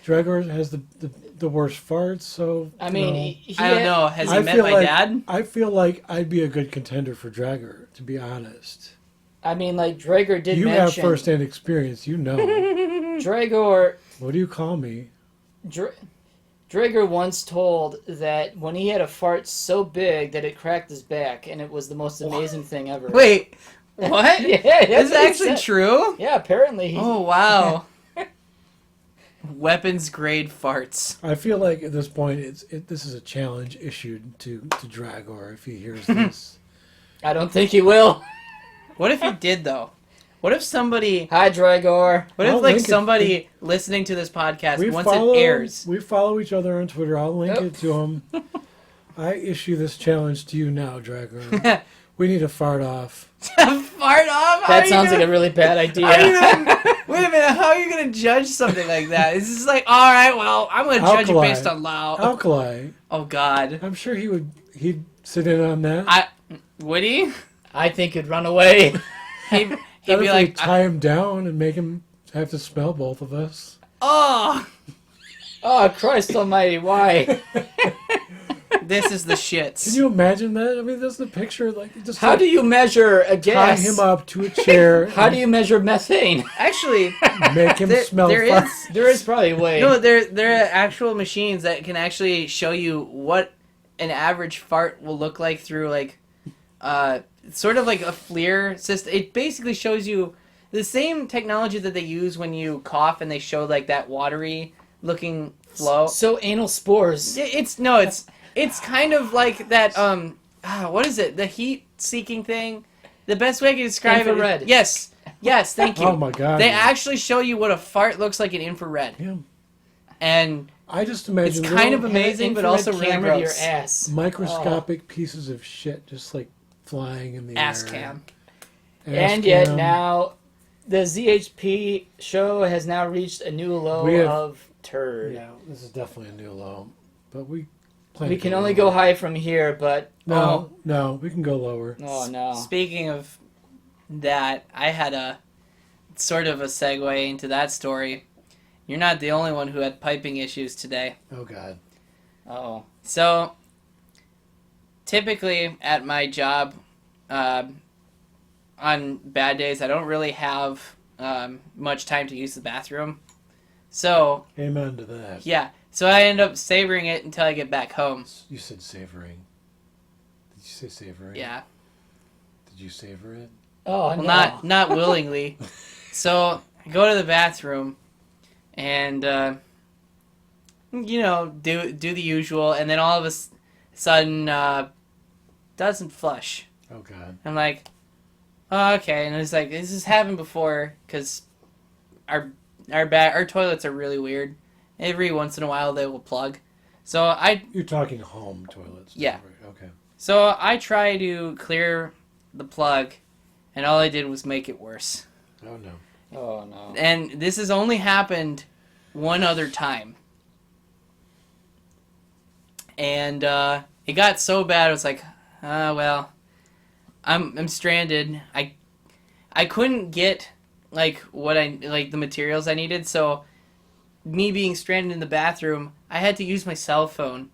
Dragor has the worst farts, so I mean, you know, I don't know. Has he I met feel my like- dad? I feel like I'd be a good contender for Dragor, to be honest. I mean, like Drager did You have mention. first-hand experience, you know. Dragor What do you call me? Drager once told that when he had a fart so big that it cracked his back, and it was the most amazing thing ever. Wait, what? Yeah, Is that's it what he actually said. true? Yeah, apparently. Oh, wow. Weapons grade farts. I feel like at this point, this is a challenge issued to Dragor if he hears this. I don't think he will. What if he did though? What if somebody? Hi, Dragor. What if I'll like link it. somebody listening to this podcast once it airs? We follow each other on Twitter. I'll link it to him. I issue this challenge to you now, Dragor. We need to fart off. Fart off? That sounds like a really bad idea. Wait a minute, how are you going to judge something like that? It's just like, all right, well, I'm going to judge it based on loud. Alkali. Oh, God. I'm sure he'd sit in on that. Would he? I think he'd run away. He'd Not be if we like, tie him down and make him have to smell both of us. oh, Oh, Christ almighty, why? this is the shits. Can you imagine that? I mean, that's the picture. Like, just How do you measure a tie gas? him up to a chair? How do you measure methane? Actually, make him smell there fart? is... There is probably a way. No, there are actual machines that can actually show you what an average fart will look like through like sort of like a FLIR system. It basically shows you the same technology that they use when you cough and they show like that watery looking flow. So anal spores. It's kind of like that what is it? The heat seeking thing. The best way I can describe Infrared. it. Yes, thank you. Oh my God! They actually show you what a fart looks like in infrared. Yeah. And I just imagine it's kind of little amazing, but also really camera to your gross. ass. microscopic pieces of shit just like flying in the Ass air. cam. And yet now, the ZHP show has now reached a new low of turd. Yeah, this is definitely a new low, but we can only go high from here, but No, we can go lower. oh no. Speaking of that, I had a sort of a segue into that story. You're not the only one who had piping issues today. Oh God. Oh. So, typically at my job, on bad days, I don't really have much time to use the bathroom. So, Amen to that. yeah. So I end up savoring it until I get back home. You said savoring. Did you say savoring? Yeah. Did you savor it? Oh Well, no. not willingly. So I go to the bathroom, and do the usual, and then all of a sudden doesn't flush. Oh God. I'm like, oh, okay, and it's like this has happened before because our toilets are really weird. Every once in a while they will plug. So You're talking home toilets. Yeah. Okay. So I try to clear the plug, and all I did was make it worse. Oh no. Oh no. And this has only happened one other time. And it got so bad, I was like, well, I'm stranded. I couldn't get like the materials I needed, so me being stranded in the bathroom, I had to use my cell phone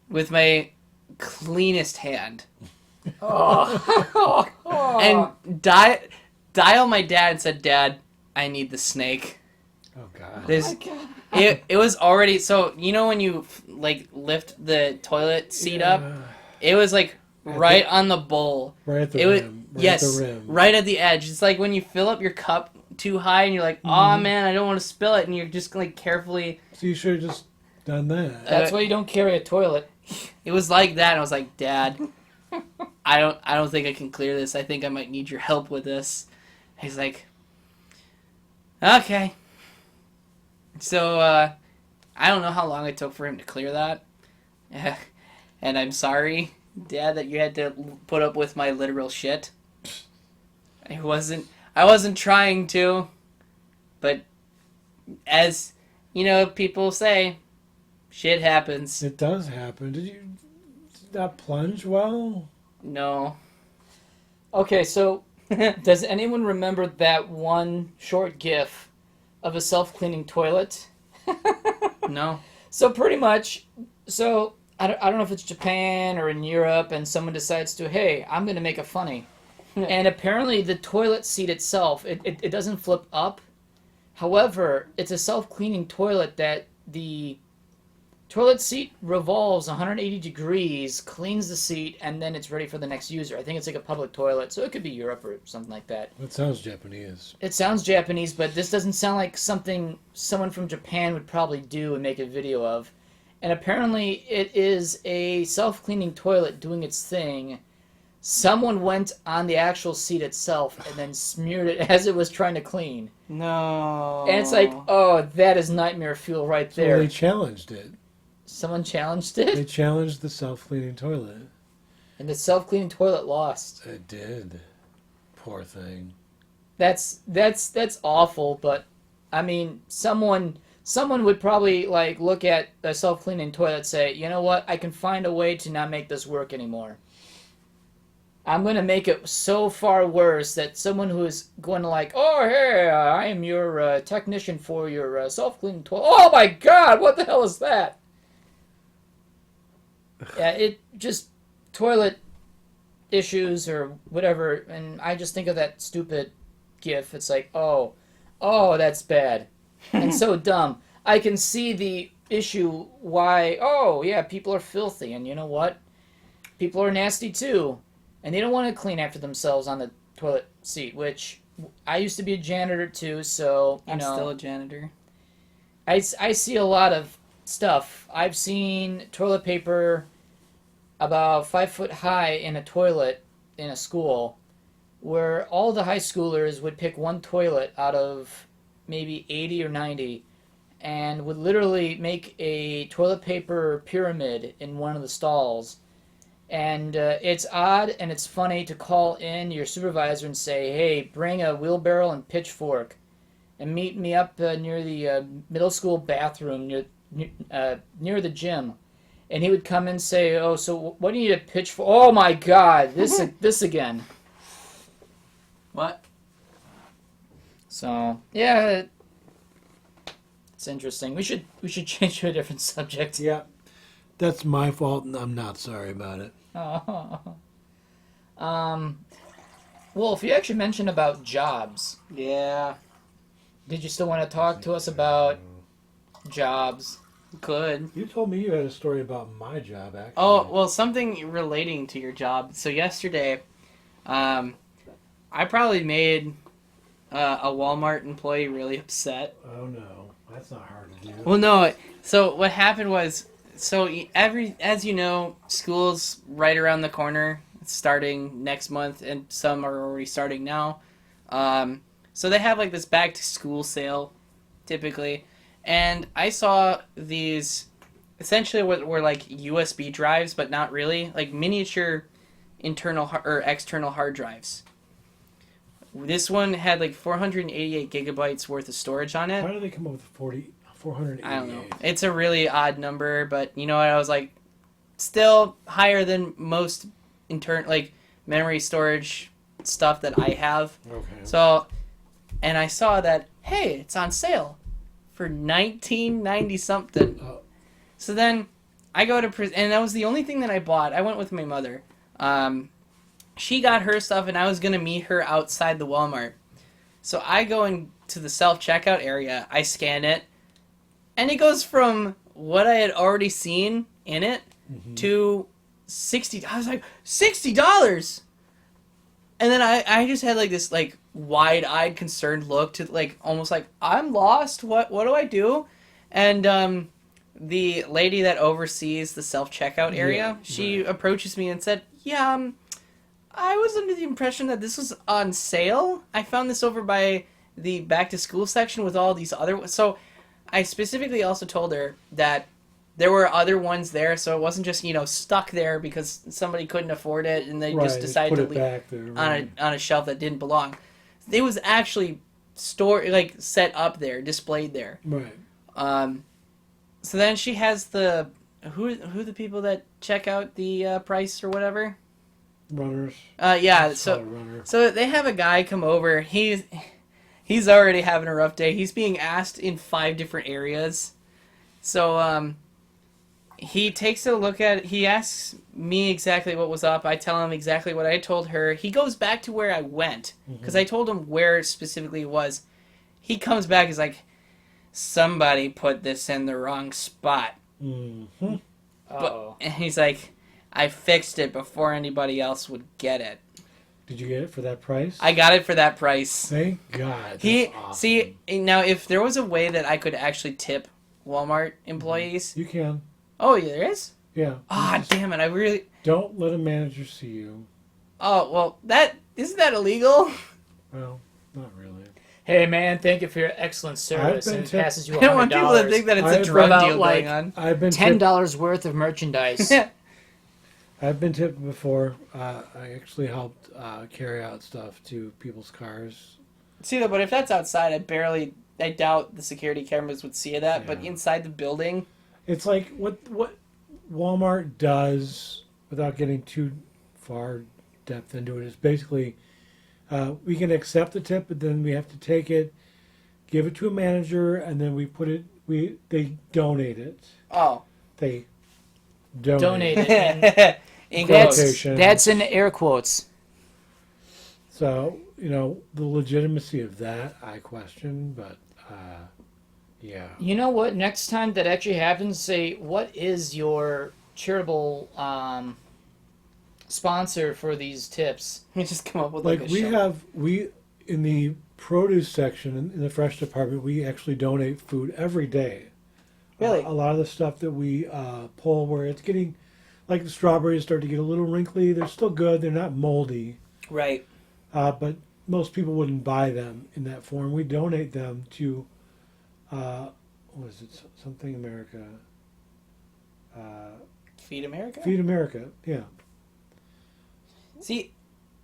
with my cleanest hand. Oh. And dial my dad and said, "Dad, I need the snake." Oh God. There's, it was already, so you know when you like lift the toilet seat up, it was like right on the bowl. Right at the It was rim. Right yes, at the rim. right at the edge. It's like when you fill up your cup too high and you're like, "Oh man, I don't want to spill it," and you're just like carefully. So you should have just done that. That's why you don't carry a toilet. It was like that, and I was like, "Dad, I don't think I can clear this. I think I might need your help with this." He's like, "Okay." So I don't know how long it took for him to clear that, and I'm sorry, Dad, that you had to put up with my literal shit. I wasn't trying to, but as you know, people say, shit happens. It does happen. Did that plunge well? No. Okay, so does anyone remember that one short GIF of a self-cleaning toilet? No. So pretty much, I don't know if it's Japan or in Europe, and someone decides to, hey, I'm going to make a funny. And apparently the toilet seat itself, it doesn't flip up. However, it's a self-cleaning toilet that the toilet seat revolves 180 degrees, cleans the seat, and then it's ready for the next user. I think it's like a public toilet, so it could be Europe or something like that. It sounds Japanese. It sounds Japanese, but this doesn't sound like something someone from Japan would probably do and make a video of. And apparently it is a self-cleaning toilet doing its thing. Someone went on the actual seat itself and then smeared it as it was trying to clean. No. And it's like, oh, that is nightmare fuel right there. So they challenged it. Someone challenged it? They challenged the self-cleaning toilet. And the self-cleaning toilet lost. It did. Poor thing. That's awful, but I mean, someone would probably like look at a self-cleaning toilet and say, you know what, I can find a way to not make this work anymore. I'm going to make it so far worse that someone who is going to like, oh, hey, I am your technician for your self-cleaning toilet. Oh my God, what the hell is that? Yeah, it just toilet issues or whatever, and I just think of that stupid GIF. It's like, oh, that's bad, and so dumb. I can see the issue why. Oh, yeah, people are filthy, and you know what? People are nasty too, and they don't want to clean after themselves on the toilet seat. Which I used to be a janitor too, so you I'm know, still a janitor. I see a lot of stuff. I've seen toilet paper about 5 foot high in a toilet in a school where all the high schoolers would pick one toilet out of maybe 80 or 90 and would literally make a toilet paper pyramid in one of the stalls. And it's odd and it's funny to call in your supervisor and say, hey, bring a wheelbarrow and pitchfork and meet me up near the middle school bathroom near the gym. And he would come and say, oh, so what do you need a pitchfork? Oh, my God, this again. What? So, yeah, it's interesting. We should change to a different subject. Yeah. That's my fault, and I'm not sorry about it. Wolf, you actually mentioned about jobs. Yeah. Did you still want to talk to us about jobs? Good. You told me you had a story about my job, actually. Oh, well, something relating to your job. So yesterday, I probably made a Walmart employee really upset. Oh, no. That's not hard to do. Well, no. So what happened was, as you know, school's right around the corner. It's starting next month, and some are already starting now. So they have like this back to school sale, typically. And I saw these, essentially what were like USB drives, but not really, like miniature internal or external hard drives. This one had like 488 gigabytes worth of storage on it. Why do they come up with 488? I don't know. It's a really odd number, but you know what? I was like, still higher than most like memory storage stuff that I have. Okay. So, and I saw that, hey, it's on sale for $19.90 something. Oh. So then I go to and that was the only thing that I bought. I went with my mother. She got her stuff, and I was gonna meet her outside the Walmart. So I go into the self-checkout area. I scan it, and it goes from what I had already seen in it to $60. I was like, $60. And then I just had like this like wide-eyed concerned look to like almost like I'm lost. What do I do? And the lady that oversees the self-checkout area, she approaches me and said, "Yeah, I was under the impression that this was on sale. I found this over by the back-to-school section with all these other." So I specifically also told her that there were other ones there, so it wasn't just, stuck there because somebody couldn't afford it and they just decided to leave back there, right. on a shelf that didn't belong. It was actually set up there, displayed there. Right. So then she has who the people that check out the price or whatever? Runners. Yeah. Runner. So they have a guy come over. He's already having a rough day. He's being asked in 5 different areas. So he takes a look at it. He asks me exactly what was up. I tell him exactly what I told her. He goes back to where I went because I told him where specifically it was. He comes back. He's like, somebody put this in the wrong spot. Mm-hmm. Uh-oh. And he's like, I fixed it before anybody else would get it. Did you get it for that price? I got it for that price. Thank God. He That's awesome. see now if there was a way that I could actually tip Walmart employees. You can. Oh, there is. Yeah. Ah, Just damn it! I really. don't let a manager see you. Oh well, that isn't that illegal? Well, not really. Hey man, thank you for your excellent service. been And it tipped- passes you I don't want $100. people to think that it's a I've drug about, deal like, going on. I've been $10 worth of merchandise. I've been tipped before. I actually helped carry out stuff to people's cars. See though, but if that's outside, I doubt the security cameras would see that. But Yeah. inside the building, It's like what Walmart does, without getting too far depth into it, is basically we can accept the tip, but then we have to take it, give it to a manager, and then they donate it. oh, They donate. Donate it. in That's, quotes. Quotation. that's in air quotes. So, the legitimacy of that, I question, but yeah. You know what? Next time that actually happens, say, what is your charitable sponsor for these tips? We just come up with Like a we show. in the produce section in the fresh department, we actually donate food every day. Really? A lot of the stuff that we pull where it's getting, like the strawberries start to get a little wrinkly, they're still good, they're not moldy. Right. But most people wouldn't buy them in that form. We donate them to, what is it? Something America. Feed America. Feed America. Yeah. See,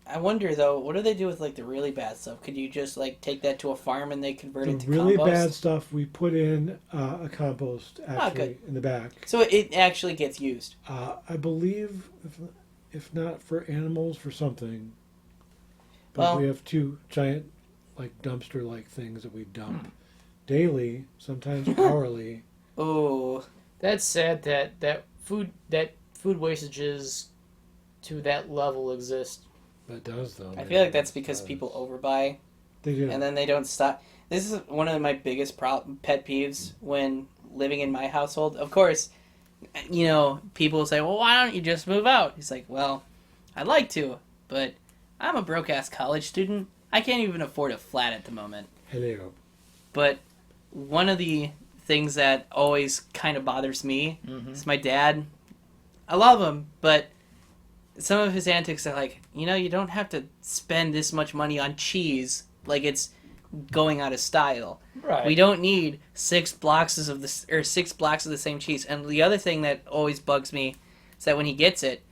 I wonder though, what do they do with like the really bad stuff? Could you just like take that to a farm and they convert The it to really compost? bad stuff we put in a compost actually good. in the back. So it actually gets used. I believe, if not for animals, for something. But Well- we have two giant, like dumpster-like things that we dump daily, sometimes hourly. Oh, That's sad that food wastages to that level exist. That does though. I man. feel like that's because It does. people overbuy They do. and then they don't stop. This is one of my biggest pet peeves when living in my household. Of course, people say, "Well, why don't you just move out?" He's like, "Well, I'd like to, but I'm a broke-ass college student. I can't even afford a flat at the moment." Hello. But one of the things that always kind of bothers me is my dad. I love him, but some of his antics are like, you don't have to spend this much money on cheese like it's going out of style. Right. We don't need 6 blocks of the same cheese. And the other thing that always bugs me is that when he gets it,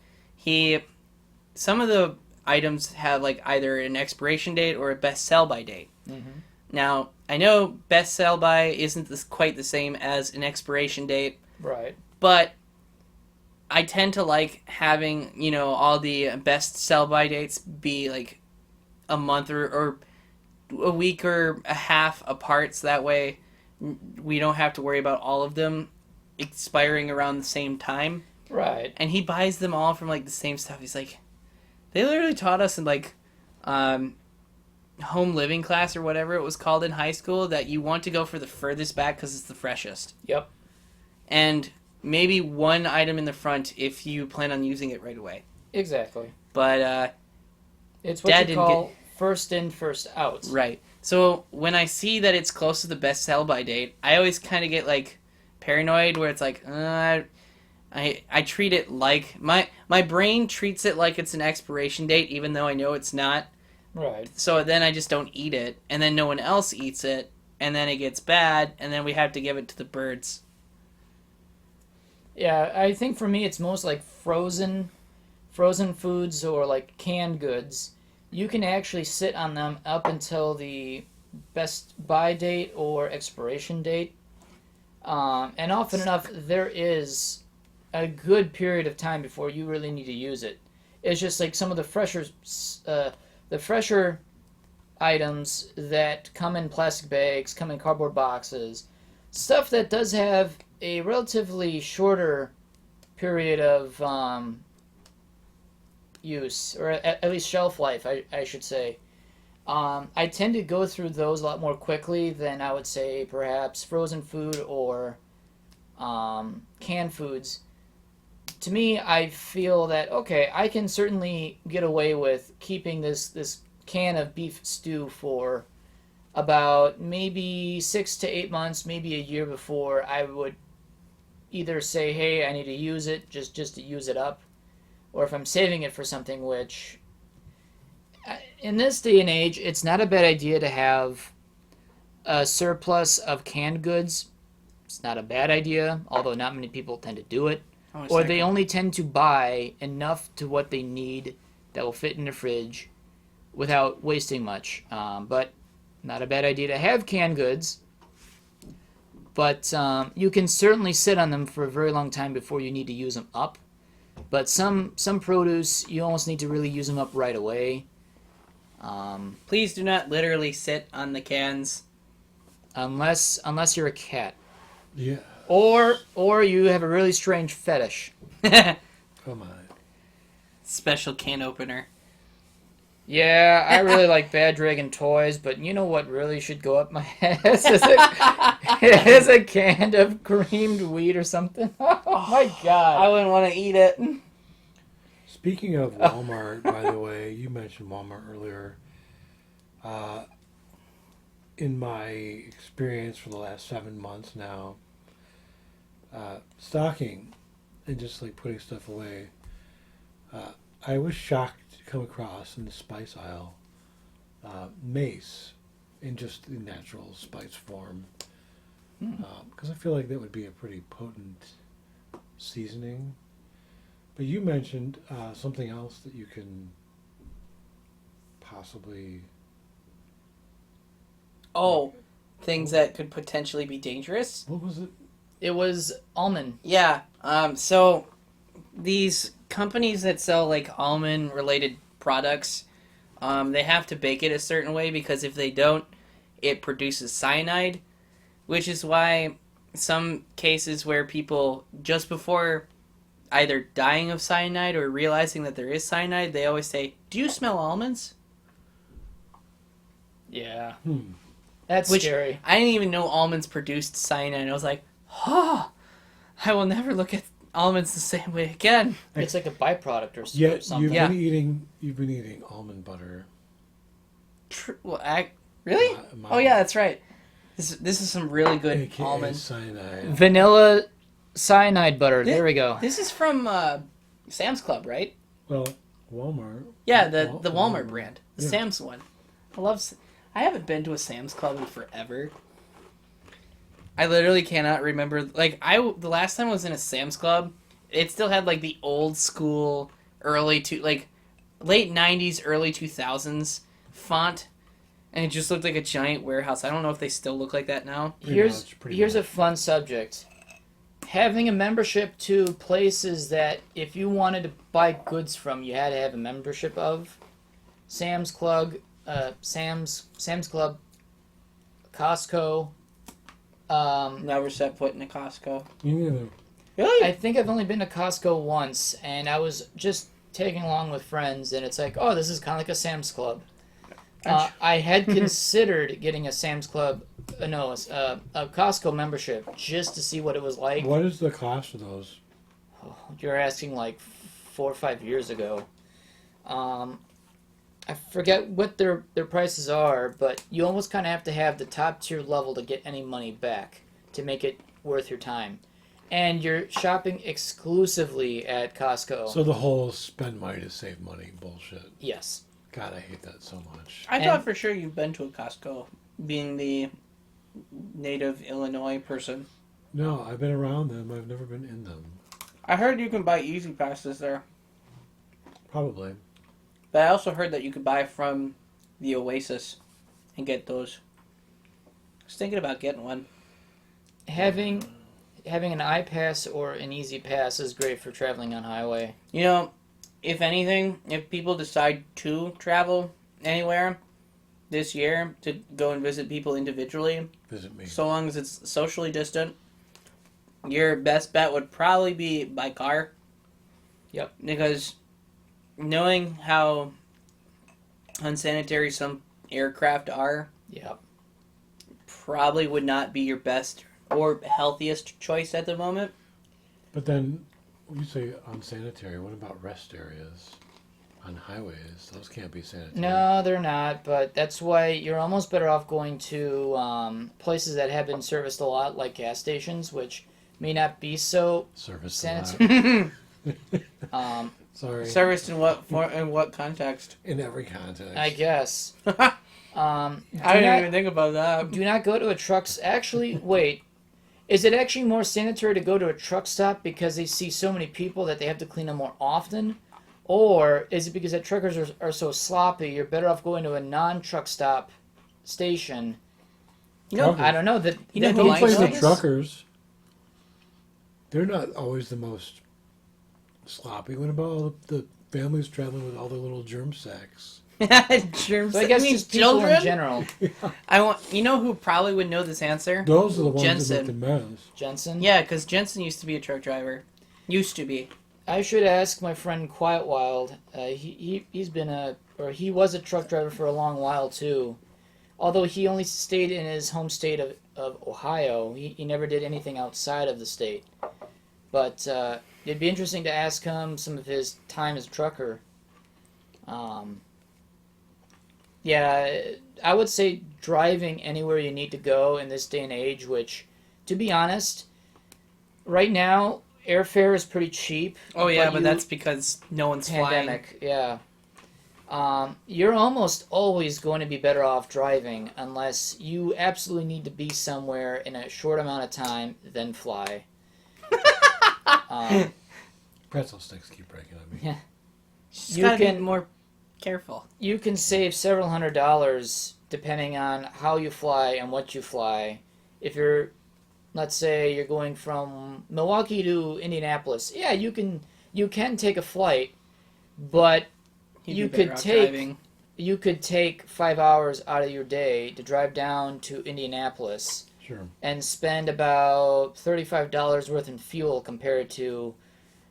some of the items have like either an expiration date or a best sell by date. Mm-hmm. Now, I know best sell by isn't quite the same as an expiration date, Right. but I tend to like having, all the best sell by dates be like a month or a week or a half apart, so that way we don't have to worry about all of them expiring around the same time. Right. And he buys them all from like the same stuff. He's like, they literally taught us in like home living class or whatever it was called in high school that you want to go for the furthest back because it's the freshest. Yep. And maybe one item in the front if you plan on using it right away. Exactly. But It's what Dad you didn't call first in, first out. right. So when I see that it's close to the best sell by date, I always kind of get like paranoid where it's like I treat it like my brain treats it like it's an expiration date even though I know it's not. Right. So then I just don't eat it and then no one else eats it and then it gets bad and then we have to give it to the birds. Yeah, I think for me it's most like frozen foods or like canned goods. You can actually sit on them up until the best buy date or expiration date. And often enough, there is a good period of time before you really need to use it. It's just like some of the fresher items that come in plastic bags, come in cardboard boxes, stuff that does have a relatively shorter period of use, or at least shelf life, I should say. I tend to go through those a lot more quickly than I would say perhaps frozen food or canned foods, to me, I feel that, okay, I can certainly get away with keeping this can of beef stew for about maybe 6 to 8 months, maybe a year before I would either say, hey, I need to use it just to use it up, or if I'm saving it for something, which in this day and age, it's not a bad idea to have a surplus of canned goods. It's not a bad idea, although not many people tend to do it. Or they only tend to buy enough to what they need that will fit in the fridge without wasting much. But not a bad idea to have canned goods. But you can certainly sit on them for a very long time before you need to use them up. But some produce, you almost need to really use them up right away. Please do not literally sit on the cans. Unless you're a cat. Yeah. Or you have a really strange fetish. Come on. Special can opener. Yeah, I really like Bad Dragon toys, but you know what really should go up my ass is a can of creamed wheat or something. Oh my god. I wouldn't want to eat it. Speaking of Walmart, by the way, you mentioned Walmart earlier. In my experience for the last 7 months now, stocking and just like putting stuff away, I was shocked to come across in the spice aisle mace in just the natural spice form, because I feel like that would be a pretty potent seasoning. But you mentioned something else that you can possibly... Oh, things that could potentially be dangerous? What was it? It was almond. Yeah. So these companies that sell like almond related products, they have to bake it a certain way because if they don't, it produces cyanide, which is why some cases where people just before either dying of cyanide or realizing that there is cyanide, they always say, "Do you smell almonds?" Yeah. That's Which, scary. I didn't even know almonds produced cyanide. I was like, oh, I will never look at almonds the same way again. It's like a byproduct or Yeah, something. you've been eating almond butter. Really? Oh yeah, that's right. This is some really good AKA almond cyanide. Vanilla cyanide butter. There we go. This is from Sam's Club, right? Well, Walmart. Yeah, the Walmart brand, the Yeah. Sam's one. I haven't been to a Sam's Club in forever. I literally cannot remember. Like the last time I was in a Sam's Club, it still had like the old school late 90s, early 2000s font, and it just looked like a giant warehouse. I don't know if they still look like that now. Here's a fun subject. Having a membership to places that if you wanted to buy goods from, you had to have a membership of. Sam's Club, Costco. Never set foot in a Costco. Me neither. Really? I think I've only been to Costco once, and I was just tagging along with friends, and it's like, oh, this is kind of like a Sam's Club. I had considered getting a Costco membership just to see what it was like. What is the cost of those? You're asking like 4 or 5 years ago. I forget what their prices are, but you almost kind of have to have the top tier level to get any money back to make it worth your time. And you're shopping exclusively at Costco. So the whole spend money to save money bullshit. Yes. God, I hate that so much. I thought for sure you've been to a Costco, being the native Illinois person. No, I've been around them. I've never been in them. I heard you can buy Easy Passes there. Probably. But I also heard that you could buy from the Oasis and get those. I was thinking about getting one. Having an iPass or an Easy Pass is great for traveling on highway. You know, if anything, if people decide to travel anywhere this year to go and visit people individually, Visit me. so long as it's socially distant, your best bet would probably be by car. Yep. Because knowing how unsanitary some aircraft are, Yep. probably would not be your best or healthiest choice at the moment. But then, you say unsanitary. What about rest areas on highways? Those can't be sanitary. No, they're not, but that's why you're almost better off going to places that have been serviced a lot, like gas stations, which may not be so Service a lot. sanitary. Sorry. Serviced in what context? In every context. I guess. I didn't even think about that. Do not go to a truck's. Actually, wait. Is it actually more sanitary to go to a truck stop because they see so many people that they have to clean them more often? Or is it because the truckers are so sloppy, you're better off going to a non-truck stop station? You know, I don't know. That You know that who Don't makes likes blame the sense. truckers. They're not always the most sloppy. What about all the families traveling with all their little germ sacks? germs. So I guess mean, just people children. in general. I want. You know who probably would know this answer? Those are the ones Jensen. that make the most. Jensen? Yeah, because Jensen used to be a truck driver. Used to be. I should ask my friend Quiet Wild. He's been he was a truck driver for a long while too. Although he only stayed in his home state of Ohio, he never did anything outside of the state. But it'd be interesting to ask him some of his time as a trucker. Yeah, I would say driving anywhere you need to go in this day and age, which, to be honest, right now, airfare is pretty cheap. Oh yeah, but you- that's because no one's flying. pandemic, yeah. You're almost always going to be better off driving unless you absolutely need to be somewhere in a short amount of time, then fly. Pretzel sticks keep breaking on me. Yeah. Just You gotta be can- more careful. You can save several $100s depending on how you fly and what you fly. If you're, let's say, you're going from Milwaukee to Indianapolis, yeah, you can take a flight, but You'd you be better could off take driving. you could take 5 hours out of your day to drive down to Indianapolis Sure. and spend about $35 worth in fuel compared to,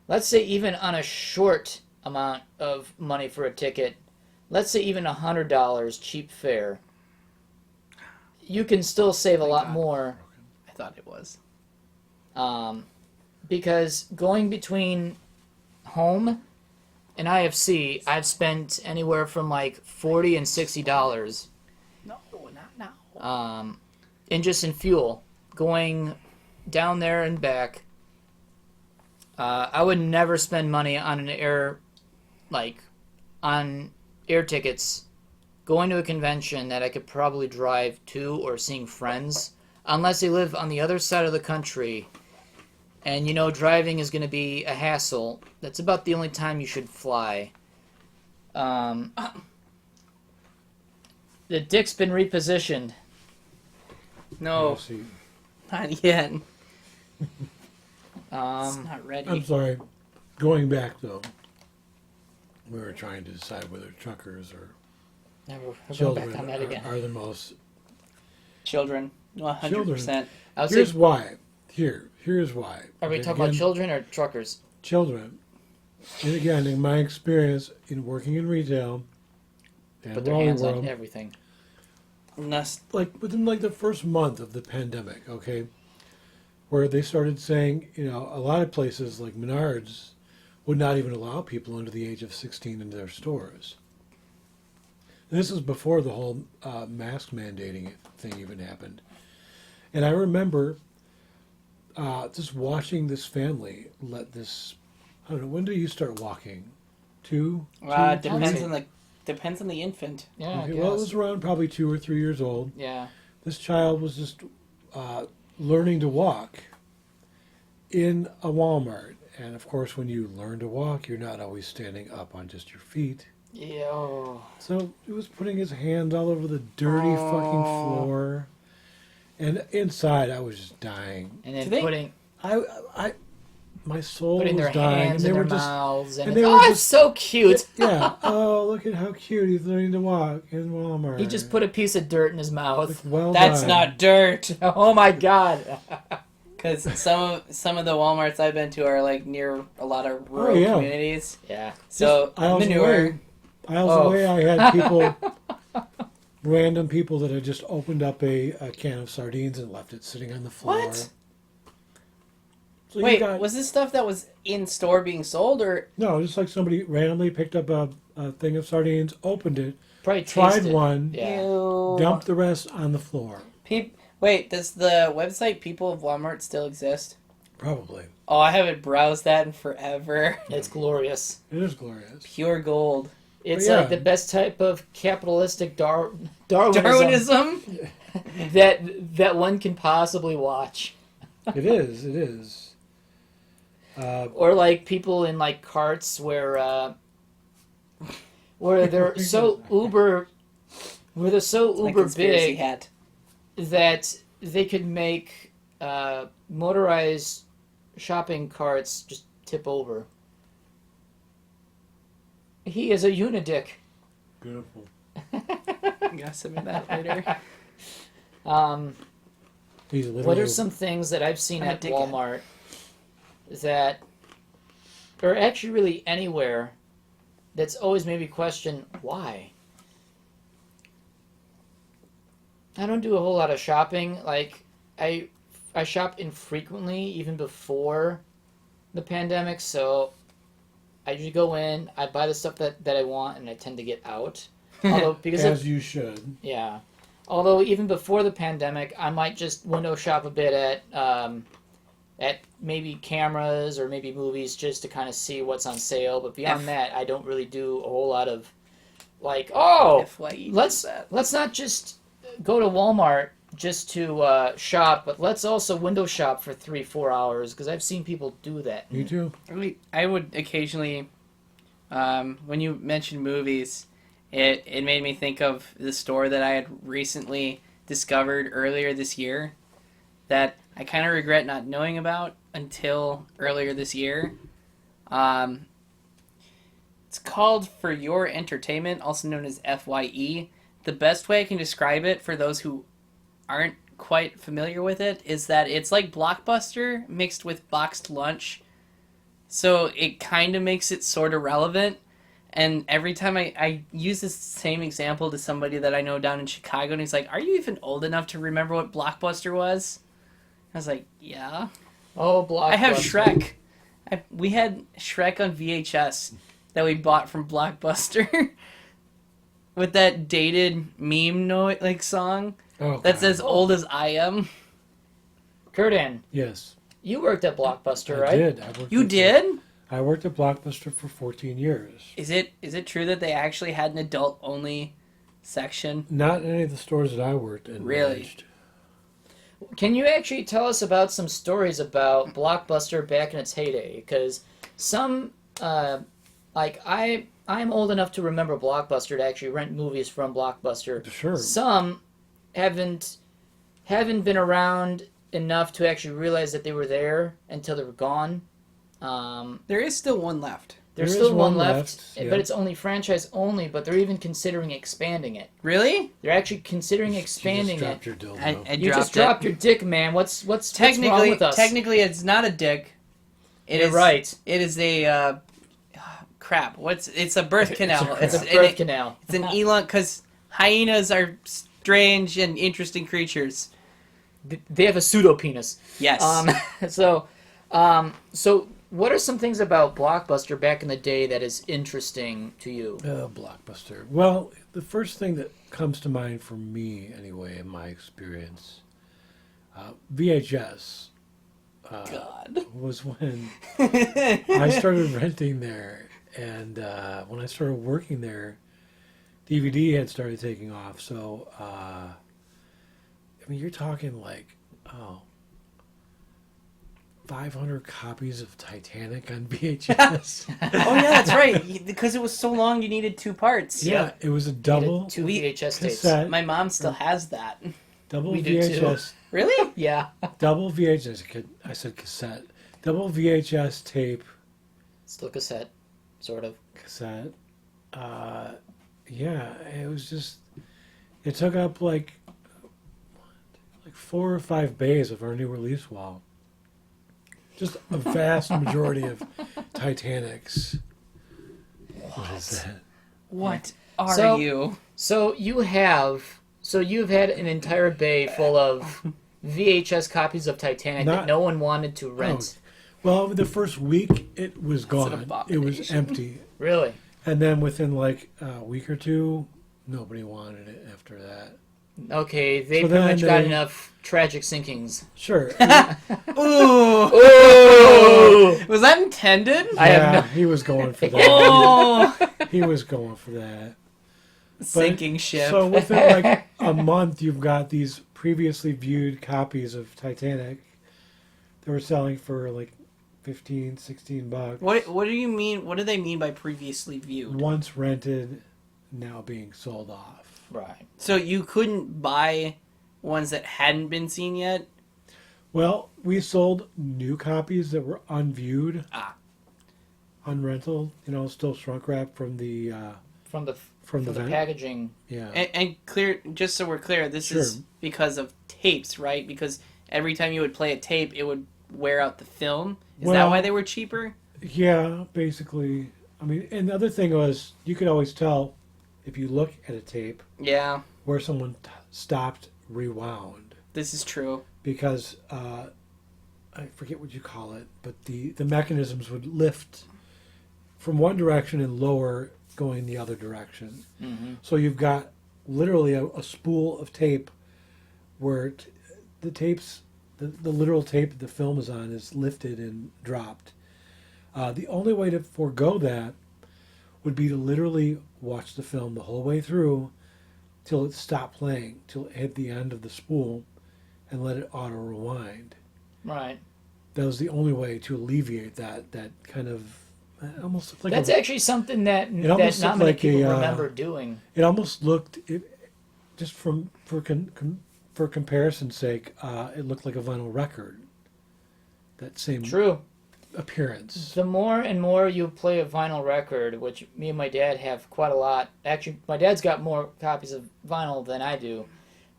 let's say, even on a short amount of money for a ticket, let's say even $100 cheap fare, you can still save a Thank lot God. more, I thought it was. because going between home and IFC, I've spent anywhere from like $40 and $60. No, not now. And just in fuel, going down there and back. I would never spend money on on air tickets, going to a convention that I could probably drive to or seeing friends, unless they live on the other side of the country. And driving is going to be a hassle. That's about the only time you should fly. The dick's been repositioned. No, Yeah, see, not yet. It's Um, not ready. I'm sorry. Going back though, we were trying to decide whether truckers or Never go children back on that again. are the most. Children, 100%. I would Here's say, why. Here's why. are we Okay, talking about again, children or truckers? children? And again, in my experience in working in retail and Put their Raleigh hands World, on everything. like within like the first month of the pandemic, okay, where they started saying, a lot of places like Menards would not even allow people under the age of 16 into their stores. And this was before the whole mask mandating thing even happened. And I remember just watching this family let this, I don't know, when do you start walking? Two? Depends on the infant. Yeah, I Okay, guess. well, it was around probably 2 or 3 years old. Yeah. This child was just learning to walk in a Walmart. And of course, when you learn to walk, you're not always standing up on just your feet. Yeah. Oh. So he was putting his hands all over the dirty fucking floor. And inside, I was just dying. And then Do they- putting My soul their was dying. hands And in they their were just, mouths. And and they it's, were it's just- so cute. yeah. Oh, look at how cute he's learning to walk in Walmart. He just put a piece of dirt in his mouth. Well That's done. not dirt. Oh my god. Because some of the WalMarts I've been to are like near a lot of rural yeah. communities. Yeah. So Aisles manure. away. Aisles Oh. away, I had people random people that had just opened up a can of sardines and left it sitting on the floor. What? So Wait, was this stuff that was in store being sold, or No, just like somebody randomly picked up a thing of sardines, opened it, Probably tried tasted. one, Yeah. Ew. dumped the rest on the floor. Wait, does the website People of Walmart still exist? Probably. Oh, I haven't browsed that in forever. It's glorious. It is glorious. Pure gold. It's yeah. like the best type of capitalistic Darwinism, Darwinism? that one can possibly watch. It is. It is. Or like people in like carts where they're so uber Like conspiracy big hat. that they could make motorized shopping carts just tip over. He is a unidick. Beautiful. I'm gonna submit that later. He's literally. What are some things that I've seen I'm a at dickhead. Walmart that, or actually really anywhere, that's always made me question why? I don't do a whole lot of shopping. Like, I shop infrequently, even before the pandemic, so I usually go in, I buy the stuff that I want, and I tend to get out. Although, because As you should. yeah. Although even before the pandemic, I might just window shop a bit at maybe cameras or maybe movies just to kind of see what's on sale. But beyond that, I don't really do a whole lot of like, FYE let's not just go to Walmart just to shop, but let's also window shop for 3-4 hours because I've seen people do that. Me too. I would occasionally, when you mentioned movies, it made me think of the store that I had recently discovered earlier this year that I kind of regret not knowing about until earlier this year. It's called For Your Entertainment, also known as FYE. The best way I can describe it for those who aren't quite familiar with it is that it's like Blockbuster mixed with boxed lunch. So it kind of makes it sort of relevant. And every time I use this same example to somebody that I know down in Chicago, and he's like, "Are you even old enough to remember what Blockbuster was?" I was like, "Yeah." Oh, Blockbuster. I have Shrek. We had Shrek on VHS that we bought from Blockbuster with that dated meme song Oh, that's God. as old as I am. Kurdan, Yes. you worked at Blockbuster, I right? did. You did? I worked at Blockbuster for 14 years. Is it true that they actually had an adult only section? Not in any of the stores that I worked in. Really? managed. Can you actually tell us about some stories about Blockbuster back in its heyday? Because some, like I'm old enough to remember Blockbuster to actually rent movies from Blockbuster. Sure. Some haven't been around enough to actually realize that they were there until they were gone. There is still one left. There's There is still one one left, left, but it's only franchise only. But they're even considering expanding it. Really? They're actually considering expanding you it. just dropped your dildo. I You dropped just dropped your dick, man. What's wrong with us? Technically, it's not a dick. You're right. It is a crap. It's a birth canal. It's a birth canal. It's an elon because hyenas are strange and interesting creatures. They have a pseudo penis. Yes. So what are some things about Blockbuster back in the day that is interesting to you? Blockbuster. Well, the first thing that comes to mind for me, anyway, in my experience, VHS God. was when I started renting there, and when I started working there, DVD had started taking off. So, I mean, you're talking like, 500 copies of Titanic on VHS. Oh yeah, that's right. Because it was so long, you needed two parts. Yeah, it was a double Two VHS tapes. cassette, My mom still has that. double we do too. VHS, Really? Yeah. double VHS. I said cassette, double VHS tape, Still cassette, sort of. cassette. Yeah, it was just. It took up like 4 or 5 bays of our new release wall. Just a vast majority of Titanics. What is that? What? are you? So you've had an entire bay full of VHS copies of Titanic that no one wanted to rent. Well, the first week it was gone. It abomination. was empty. Really? And then within like a week or two, nobody wanted it after that. Okay, they So pretty then much got enough tragic sinkings. Sure. Ooh. Was that intended? He was going for that. Oh. He was going for that. Sinking ship. So within like a month, you've got these previously viewed copies of Titanic. They were selling for like $15-16. What do you mean? What do they mean by previously viewed? Once rented, now being sold off. Right. So you couldn't buy ones that hadn't been seen yet? Well, we sold new copies that were unviewed, unrental. Still shrunk wrap from the vent. packaging. Yeah. And clear, just so we're clear, this is because of tapes, right? Because every time you would play a tape, it would wear out the film. Is that why they were cheaper? Yeah, basically. I mean, and the other thing was, you could always tell if you look at a tape where someone stopped, rewound. This is true. Because, I forget what you call it, but the mechanisms would lift from one direction and lower going the other direction. Mm-hmm. So you've got literally a spool of tape where the tapes, the literal tape that the film is on is lifted and dropped. The only way to forego that would be to literally watch the film the whole way through till it stopped playing, till it hit the end of the spool, and let it auto rewind. Right. That was the only way to alleviate that kind of almost looked like That's actually something that not many like people remember doing. It almost looked just for comparison's sake, it looked like a vinyl record. That same True appearance. The more and more you play a vinyl record, which me and my dad have quite a lot. Actually, my dad's got more copies of vinyl than I do.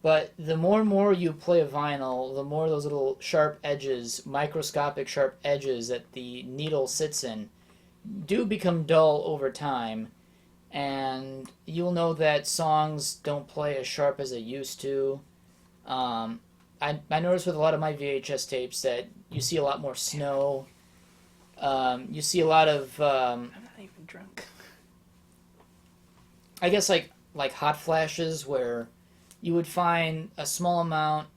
But the more and more you play a vinyl, the more those little sharp edges, microscopic sharp edges that the needle sits in, do become dull over time. And you'll know that songs don't play as sharp as they used to. I noticed with a lot of my VHS tapes that you see a lot more snow. You see a lot of... I'm not even drunk. I guess like hot flashes where you would find a small amount...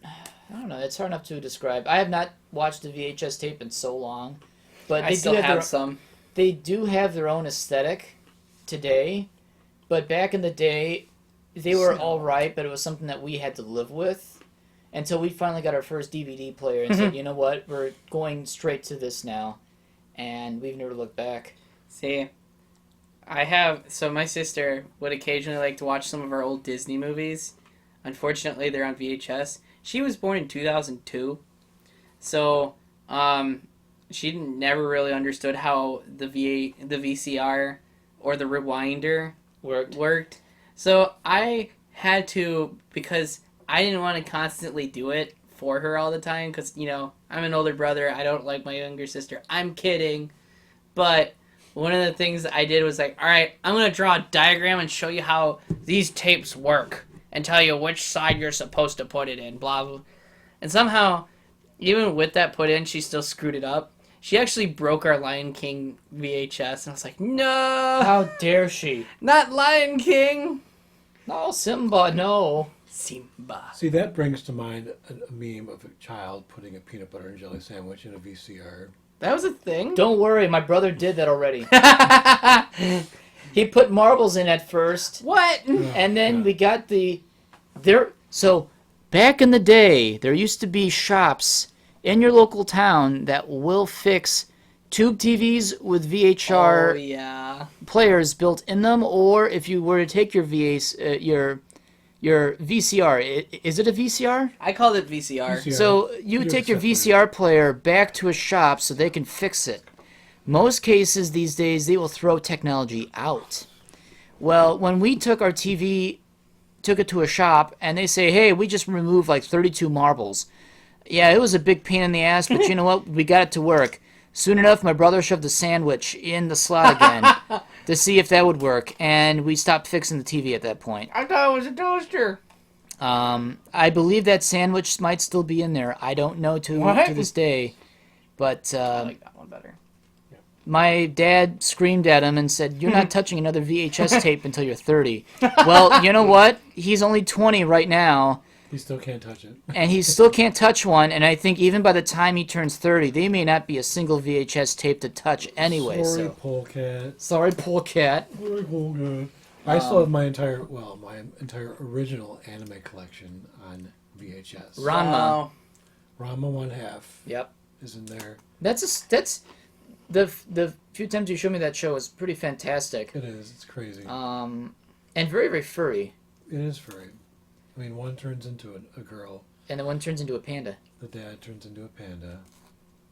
I don't know, it's hard enough to describe. I have not watched a VHS tape in so long. But I still have some. They do have their own aesthetic today. But back in the day, they were all right, but it was something that we had to live with. Until we finally got our first DVD player and said, you know what, we're going straight to this now. And we've never looked back. See, so my sister would occasionally like to watch some of our old Disney movies. Unfortunately, they're on VHS. She was born in 2002. So, she never really understood how the VCR or the rewinder worked. So I had to, because I didn't want to constantly do it for her all the time, because, I'm an older brother. I don't like my younger sister. I'm kidding. But one of the things I did was like, all right, I'm going to draw a diagram and show you how these tapes work and tell you which side you're supposed to put it in, blah, blah. And somehow, even with that put in, she still screwed it up. She actually broke our Lion King VHS, and I was like, no! How dare she? Not Lion King! No, Simba, no. Simba. See, that brings to mind a meme of a child putting a peanut butter and jelly sandwich in a VCR. That was a thing? Don't worry, my brother did that already. He put marbles in at first. What? And then we got so back in the day, there used to be shops in your local town that will fix tube TVs with VHR players built in them, or if you were to take your VCR, is it a VCR? I called it VCR. So you take your VCR player back to a shop so they can fix it. Most cases these days, they will throw technology out. Well, when we took our TV, took it to a shop, and they say, hey, we just removed like 32 marbles. Yeah, it was a big pain in the ass, but you know what? We got it to work. Soon enough, my brother shoved a sandwich in the slot again to see if that would work, and we stopped fixing the TV at that point. I thought it was a toaster. I believe that sandwich might still be in there. I don't know to this day, but I like that one better. my dad screamed at him and said, "You're not touching another VHS tape until you're 30." Well, you know what? He's only 20 right now. He still can't touch it. And he still can't touch one, and I think even by the time he turns 30, they may not be a single VHS tape to touch anyway. Sorry, Polecat. Sorry, Polecat. Sorry, Polecat. I still have my entire original anime collection on VHS. Ranma. Ranma 1/2. Yep. Is in there. That's the few times you showed me that show is pretty fantastic. It is. It's crazy. And very, very furry. It is furry. I mean, one turns into a girl. And the one turns into a panda. The dad turns into a panda.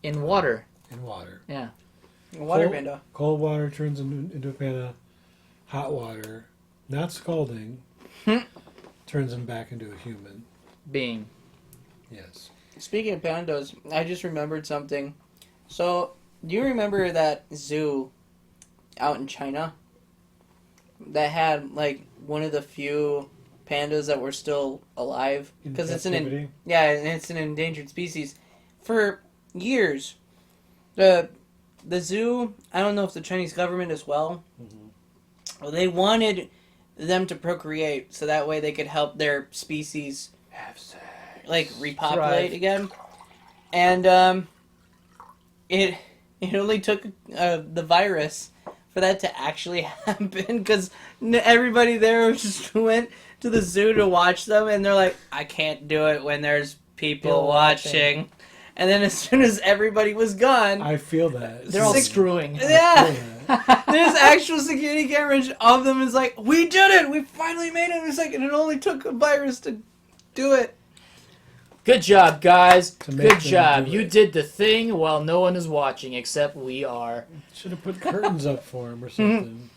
In water. In water. Yeah. Water panda. Cold water turns into a panda. Hot water, not scalding, turns him back into a human. Being. Yes. Speaking of pandas, I just remembered something. So, do you remember that zoo out in China that had like one of the few pandas that were still alive? Because it's an endangered species. For years, the zoo, I don't know if the Chinese government as well, they wanted them to procreate so that way they could help their species Have sex. like repopulate Thrive. again. And it only took the virus for that to actually happen, because everybody there just went to the zoo to watch them, and they're like, I can't do it when there's people watching. And then as soon as everybody was gone, I feel that. They're all screwing. yeah, there's actual security cameras of them. It's like, we did it, we finally made it. It's like, and it only took a virus to do it. Good job, guys. To make Good them job. do You it. did the thing while no one is watching except we are. Should have put curtains up for him or something.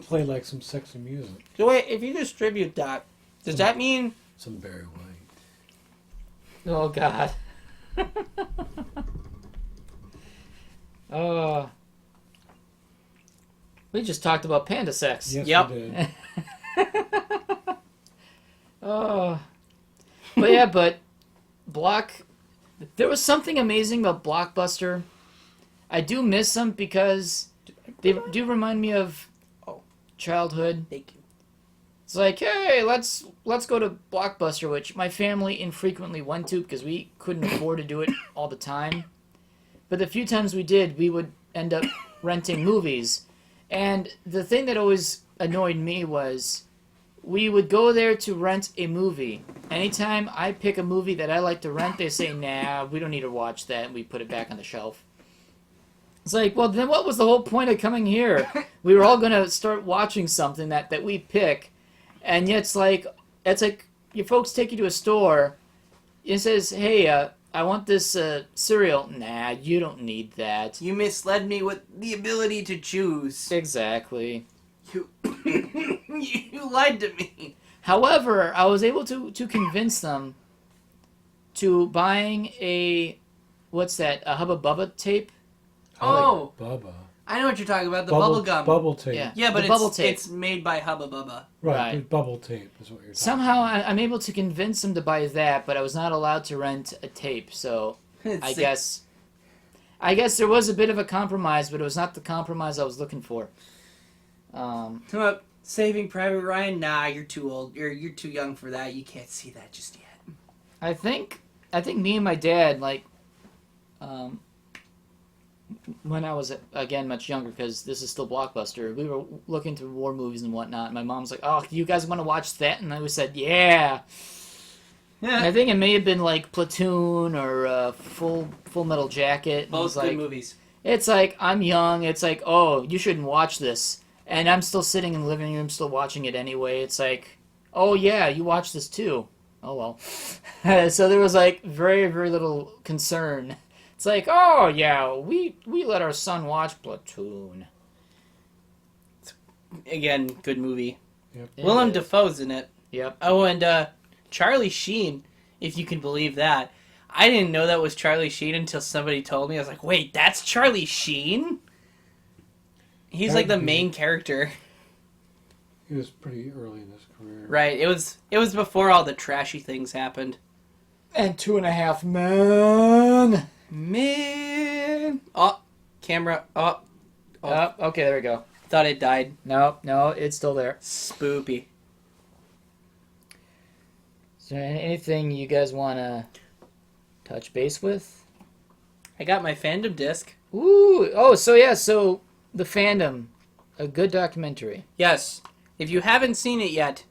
Play like some sexy music. So wait, if you distribute that, does that mean Some Barry White. Oh, God. We just talked about panda sex. Yes, Yep. we did. Oh. But yeah, there was something amazing about Blockbuster. I do miss them because they do remind me of childhood. Thank you. It's like, hey, let's go to Blockbuster, which my family infrequently went to because we couldn't afford to do it all the time. But the few times we did, we would end up renting movies. And the thing that always annoyed me was we would go there to rent a movie. Anytime I pick a movie that I like to rent, they say, nah, we don't need to watch that, and we put it back on the shelf. It's like, well, then what was the whole point of coming here? We were all going to start watching something that we pick, and yet it's like your folks take you to a store, it says, hey, I want this cereal. Nah, you don't need that. You misled me with the ability to choose. Exactly. You, you lied to me. However, I was able to convince them to buying a Hubba Bubba tape. Oh, Bubba. I know what you're talking about. The bubble gum. Bubble tape. Yeah. Yeah, but The bubble tape. it's made by Hubba Bubba. Right. Right. Bubble tape is what you're talking Somehow about. I'm able to convince them to buy that, but I was not allowed to rent a tape. So I guess there was a bit of a compromise, but it was not the compromise I was looking for. Come up, Saving Private Ryan. Nah, you're too old. You're too young for that. You can't see that just yet. I think me and my dad, when I was, again, much younger, because this is still Blockbuster, we were looking through war movies and whatnot, and my mom's like, oh, you guys want to watch that? And I said, yeah. And I think it may have been like Platoon or Full Metal Jacket. And Both it's good like, movies. It's like, I'm young, it's like, oh, you shouldn't watch this. And I'm still sitting in the living room, still watching it anyway. It's like, oh yeah, you watch this too. Oh well. So there was like very, very little concern. It's like, oh yeah, we let our son watch Platoon. Again, good movie. Yep. Willem It is. Dafoe's in it. Yep. Oh, and Charlie Sheen, if you can believe that. I didn't know that was Charlie Sheen until somebody told me. I was like, wait, that's Charlie Sheen? He's like the main character. He was pretty early in his career. Right. It was before all the trashy things happened. And 2.5 Men. Man. Oh, camera. Oh. Oh, okay, there we go. Thought it died. No, it's still there. Spoopy. Is there anything you guys want to touch base with? I got my fandom disc. Ooh, oh, so The Fandom, a good documentary. Yes. If you haven't seen it yet,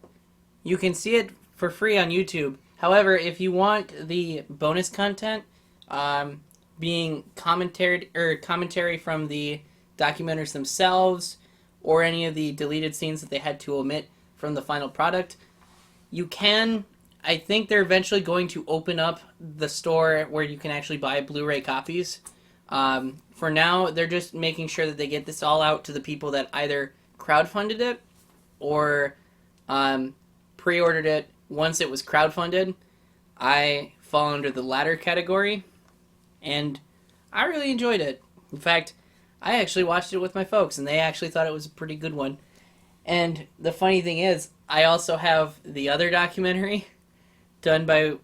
you can see it for free on YouTube. However, if you want the bonus content, being commentary from the documentaries themselves, or any of the deleted scenes that they had to omit from the final product, you can. I think they're eventually going to open up the store where you can actually buy Blu-ray copies. For now, they're just making sure that they get this all out to the people that either crowdfunded it or pre-ordered it once it was crowdfunded. I fall under the latter category, and I really enjoyed it. In fact, I actually watched it with my folks, and they actually thought it was a pretty good one. And the funny thing is, I also have the other documentary done by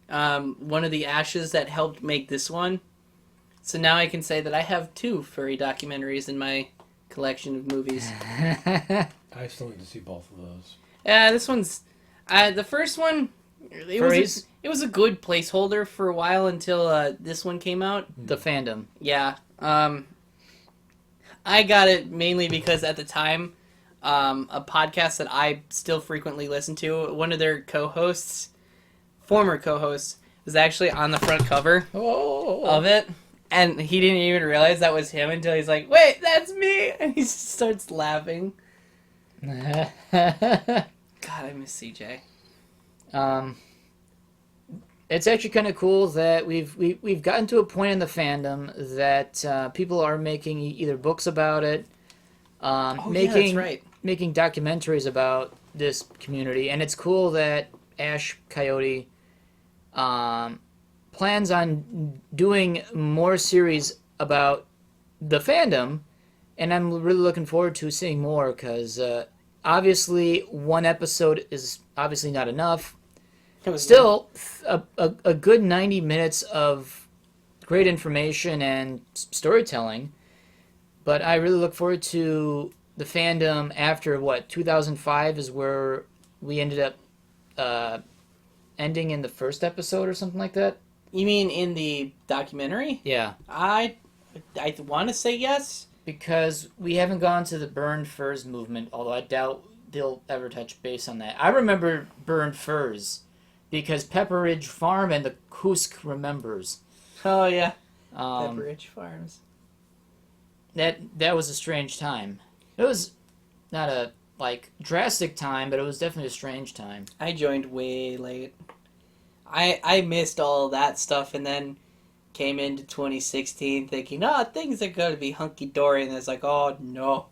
one of the Ashes that helped make this one. So now I can say that I have 2 furry documentaries in my collection of movies. I still need to see both of those. Yeah, this one's... the first one, it was a good placeholder for a while until this one came out. The Fandom. Yeah. I got it mainly because at the time, a podcast that I still frequently listen to, one of their co-hosts, former co-hosts, was actually on the front cover of it. And he didn't even realize that was him until he's like, wait, that's me! And he just starts laughing. God, I miss CJ. It's actually kind of cool that we've gotten to a point in the fandom that people are making either books about it, that's right. making documentaries about this community, and it's cool that Ash Coyote plans on doing more series about the fandom, and I'm really looking forward to seeing more because obviously one episode is obviously not enough. Still, a good 90 minutes of great information and storytelling, but I really look forward to the fandom after, 2005 is where we ended up ending in the first episode or something like that? You mean in the documentary? Yeah. I want to say yes. Because we haven't gone to the burned furs movement, although I doubt they'll ever touch base on that. I remember burned furs because Pepper Ridge Farm and the Hoosk remembers. Oh, yeah. Pepper Ridge Farms. That was a strange time. It was not a, drastic time, but it was definitely a strange time. I joined way late. I missed all that stuff and then came into 2016 thinking, things are going to be hunky-dory, and it's like, oh, no.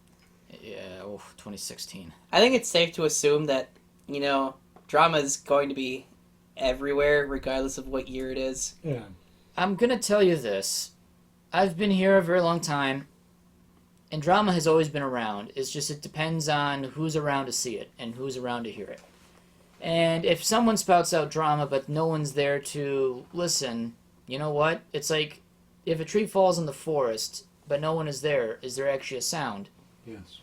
Yeah, 2016. I think it's safe to assume that, drama is going to be everywhere, regardless of what year it is. Yeah. I'm going to tell you this. I've been here a very long time, and drama has always been around. It's just it depends on who's around to see it and who's around to hear it. And if someone spouts out drama but no one's there to listen, you know what? It's like if a tree falls in the forest but no one is there actually a sound? Yes.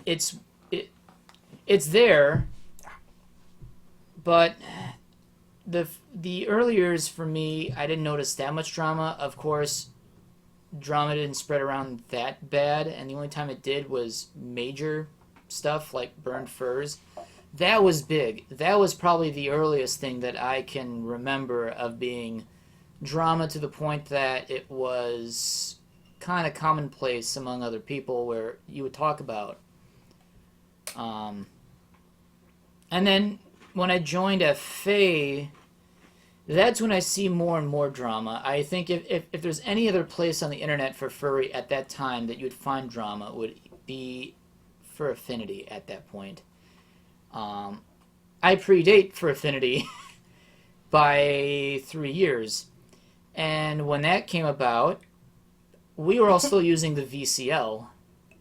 It's there, but the early years for me, I didn't notice that much drama. Of course, drama didn't spread around that bad, and the only time it did was major stuff like burned furs. That was big. That was probably the earliest thing that I can remember of being drama to the point that it was kind of commonplace among other people where you would talk about. And then when I joined FA, that's when I see more and more drama. I think if there's any other place on the internet for furry at that time that you would find drama, it would be for Affinity at that point. I predate for Affinity, by 3 years. And when that came about, we were all still using the VCL.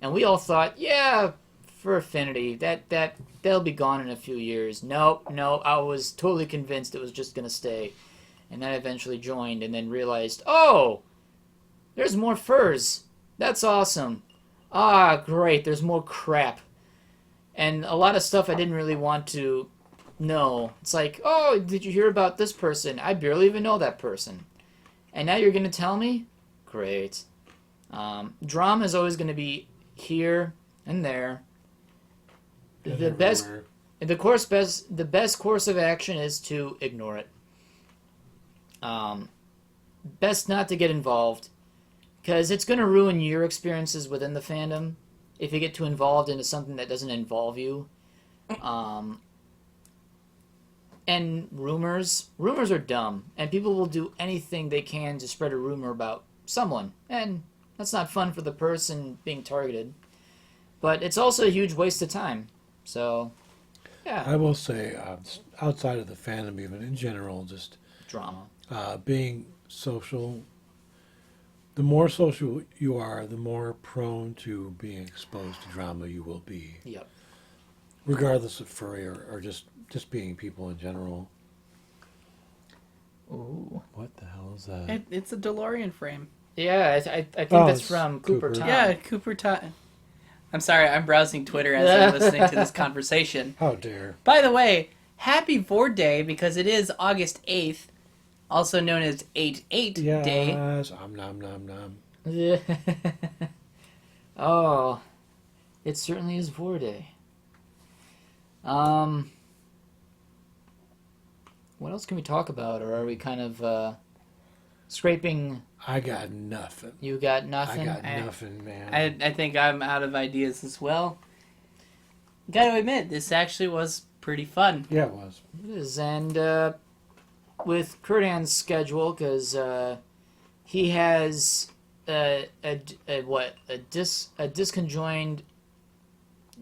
And we all thought, yeah, for Affinity, that'll be gone in a few years. No, I was totally convinced it was just going to stay. And then I eventually joined and then realized, oh, there's more furs. That's awesome. Ah, great, there's more crap. And a lot of stuff I didn't really want to know. It's like, oh, did you hear about this person? I barely even know that person. And now you're going to tell me? Great. Drama is always going to be here and there. The best course of action is to ignore it. Best not to get involved, because it's going to ruin your experiences within the fandom if you get too involved into something that doesn't involve you. And rumors are dumb, and people will do anything they can to spread a rumor about someone, and that's not fun for the person being targeted. But it's also a huge waste of time. So, yeah. I will say, outside of the fandom, even in general, just drama. Being social. The more social you are, the more prone to being exposed to drama you will be. Yep. Regardless of furry or just being people in general. Ooh. What the hell is that? It's a DeLorean frame. Yeah, I think that's from Cooper Tom. Yeah, Cooper Tom. I'm sorry, I'm browsing Twitter as I'm listening to this conversation. How dare. By the way, happy Vord Day, because it is August 8th, also known as 8/8 Day. Yes, nom nom nom. Oh, it certainly is Vord Day. What else can we talk about, or are we kind of scraping? I got nothing. You got nothing? I got nothing, man. I think I'm out of ideas as well. Gotta admit, this actually was pretty fun. Yeah, it was. It is, and with Kurdan's schedule, because he has a disconjoined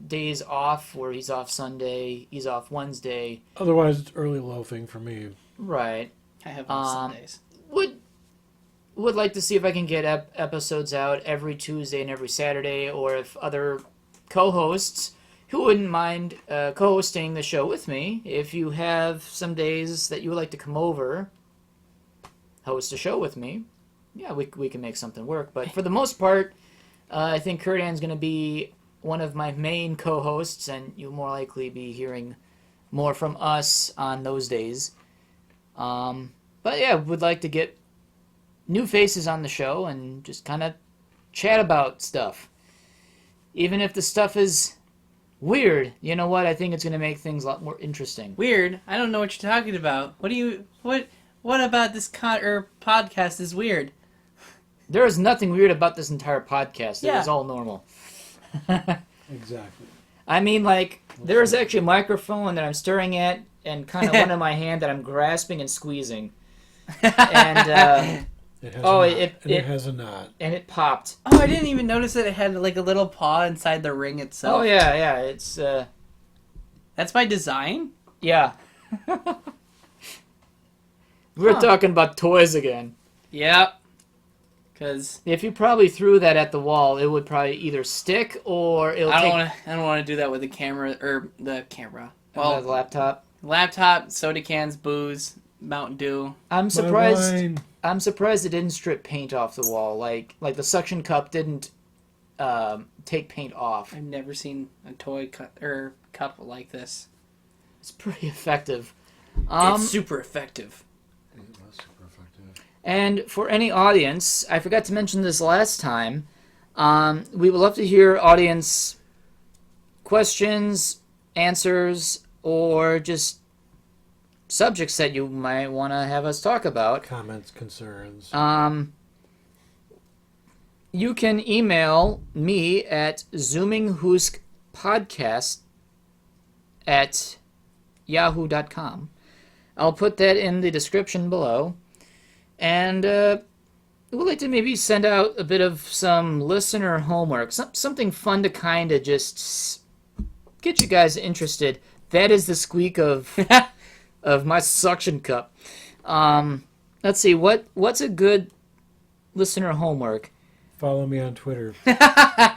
days off, where he's off Sunday, he's off Wednesday. Otherwise, it's early loafing for me. Right. I have on Sundays. Would like to see if I can get episodes out every Tuesday and every Saturday, or if other co-hosts who wouldn't mind co-hosting the show with me, if you have some days that you would like to come over, host a show with me, yeah, we can make something work. But for the most part, I think Kurdan's going to be one of my main co-hosts, and you'll more likely be hearing more from us on those days. But yeah, would like to get new faces on the show and just kind of chat about stuff. Even if the stuff is weird, you know what? I think it's going to make things a lot more interesting. Weird? I don't know what you're talking about. What about this podcast is weird? There is nothing weird about this entire podcast. Yeah. It is all normal. Exactly. I mean, like, there is actually a microphone that I'm staring at and kind of one in my hand that I'm grasping and squeezing. And, It has oh, a knot. it has a knot. and it popped. Oh, I didn't even notice that it had like a little paw inside the ring itself. Oh, yeah, it's, That's by design? yeah. We're talking about toys again. Yep. Because If you probably threw that at the wall, it would probably either stick or it'll take... I don't want to do that with the camera, or the camera. Well, the laptop. Laptop, soda cans, booze, Mountain Dew. I'm surprised it didn't strip paint off the wall. Like the suction cup didn't take paint off. I've never seen a toy cup like this. It's pretty effective. It's super effective. It was super effective. And for any audience, I forgot to mention this last time, we would love to hear audience questions, answers, or just subjects that you might want to have us talk about. Comments, concerns. You can email me at zoominghooskpodcast at yahoo.com. I'll put that in the description below. And we'd like to maybe send out a bit of some listener homework, something fun to kind of just get you guys interested. That is the squeak of my suction cup. Let's see. What's a good listener homework? Follow me on Twitter. Are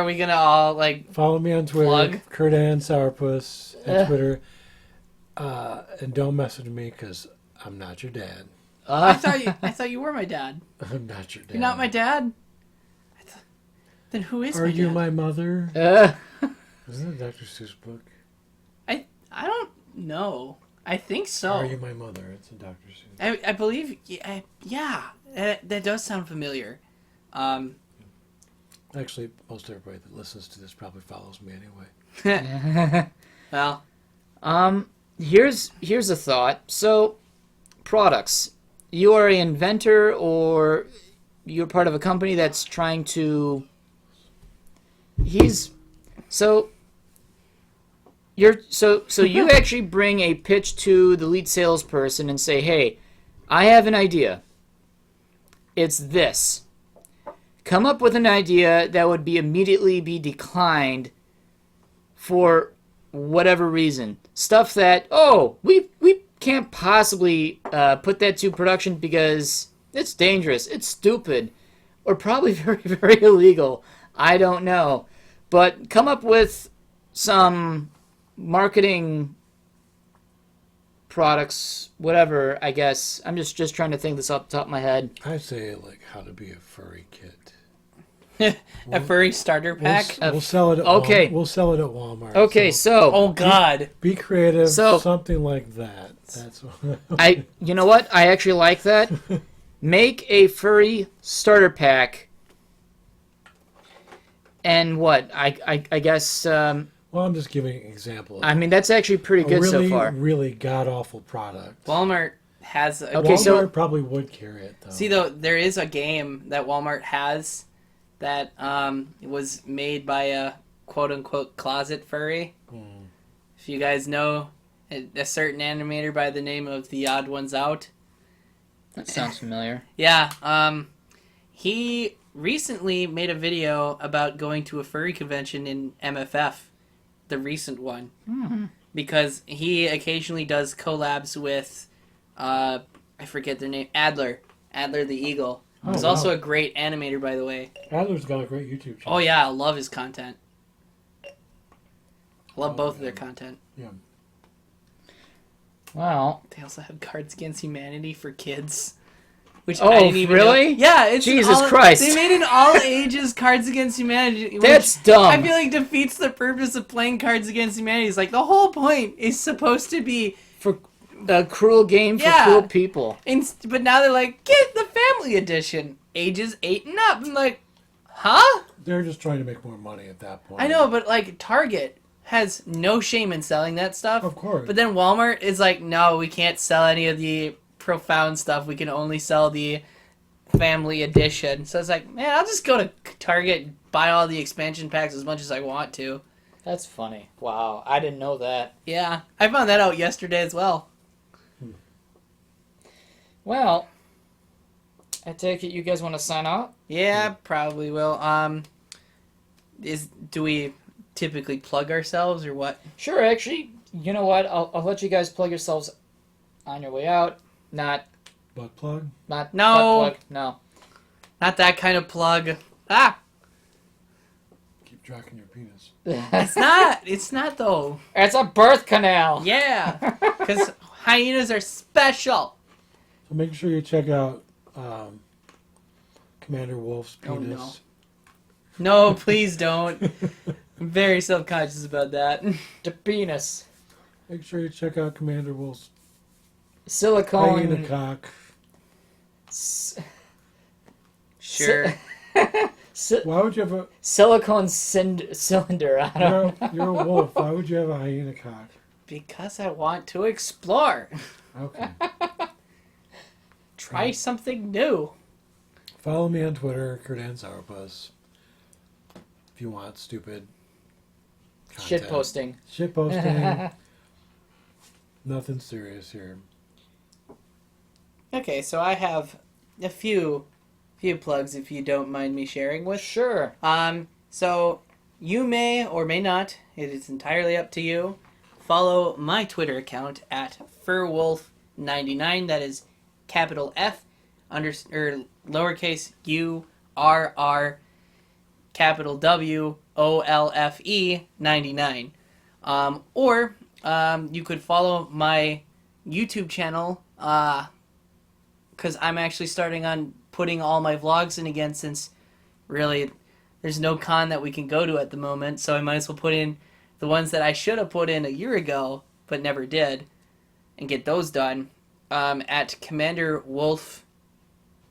we gonna all like? Follow me on Twitter. Plug? Kurdan Sourpuss on Twitter. And don't message me because I'm not your dad. I thought you were my dad. I'm not your dad. You're not my dad. Then who is? Are my you dad? my mother? Uh, Isn't that a Dr. Seuss book? I don't know. I think so. Are you my mother? It's a Dr. Seuss. I believe. Yeah. That does sound familiar. Actually, most everybody that listens to this probably follows me anyway. Well. here's a thought. So, products. You are an inventor, or you're part of a company that's trying to. So you actually bring a pitch to the lead salesperson and say, "Hey, I have an idea. It's this. Come up with an idea that would immediately be declined for whatever reason. Stuff that, we can't possibly put that to production because it's dangerous, it's stupid, or probably very, very illegal. I don't know. But come up with some marketing products, whatever, I guess. I'm just trying to think this off the top of my head. I say like how to be a furry kit. A furry starter pack. We'll sell it. At Okay. We'll sell it at Walmart. Okay, so Oh God. Be creative. So- something like that. That's what you know what? I actually like that. Make a furry starter pack. And what? I guess Well, I'm just giving an example. I mean that's actually pretty good really, so far. really god awful product. Walmart has a Okay, Walmart so- probably would carry it though. See, though, there is a game that Walmart has that was made by a quote-unquote closet furry. If you guys know a certain animator by the name of The Odd Ones Out. That sounds familiar. Yeah, he recently made a video about going to a furry convention in MFF, the recent one. Because he occasionally does collabs with, I forget their name, Adler the Eagle. He's also a great animator, by the way. Adler's got a great YouTube channel. Oh yeah, I love his content. I love both of their content. Yeah. Wow. They also have Cards Against Humanity for kids. Which Oh, I didn't even really? know. Yeah, it's Jesus all, Christ. They made an all ages Cards Against Humanity. Which That's dumb. I feel like defeats the purpose of playing Cards Against Humanity. It's like the whole point is supposed to be For a cruel game for Yeah. cruel people. but now they're like, get the family edition, ages 8 and up. I'm like, huh? They're just trying to make more money at that point. I know, but like Target has no shame in selling that stuff. Of course. But then Walmart is like, no, we can't sell any of the profound stuff. We can only sell the family edition. So it's like, man, I'll just go to Target and buy all the expansion packs as much as I want to. That's funny. Wow, I didn't know that. Yeah, I found that out yesterday as well. Well, I take it you guys want to sign out? Yeah, probably will. Do we typically plug ourselves or what? Sure, actually, you know what? I'll let you guys plug yourselves on your way out. Not Butt plug? No. butt plug. No. Not that kind of plug. Ah, Keep tracking your penis. it's not. It's not though. It's a birth canal. Yeah, because hyenas are special. So make sure you check out Commander Wolfe's Oh, penis. No, please don't. I'm very self-conscious about that. The penis. Make sure you check out Commander Wolfe's Silicone. hyena cock. Sure. Why would you have a Silicone cylinder. I don't know. you're a wolf? Why would you have a hyena cock? Because I want to explore. Okay. Try something new. Follow me on Twitter, Kurdan Sourpuss. If you want stupid content. Shit posting. Shit posting. Nothing serious here. Okay, so I have a few plugs if you don't mind me sharing with. Sure. So you may or may not, it is entirely up to you, follow my Twitter account at FurWolf 99. That is capital F or lowercase URR capital WOLFE 99. Or you could follow my YouTube channel because I'm actually starting on putting all my vlogs in again, since really there's no con that we can go to at the moment, so I might as well put in the ones that I should have put in a year ago but never did and get those done at Commander Wolfe.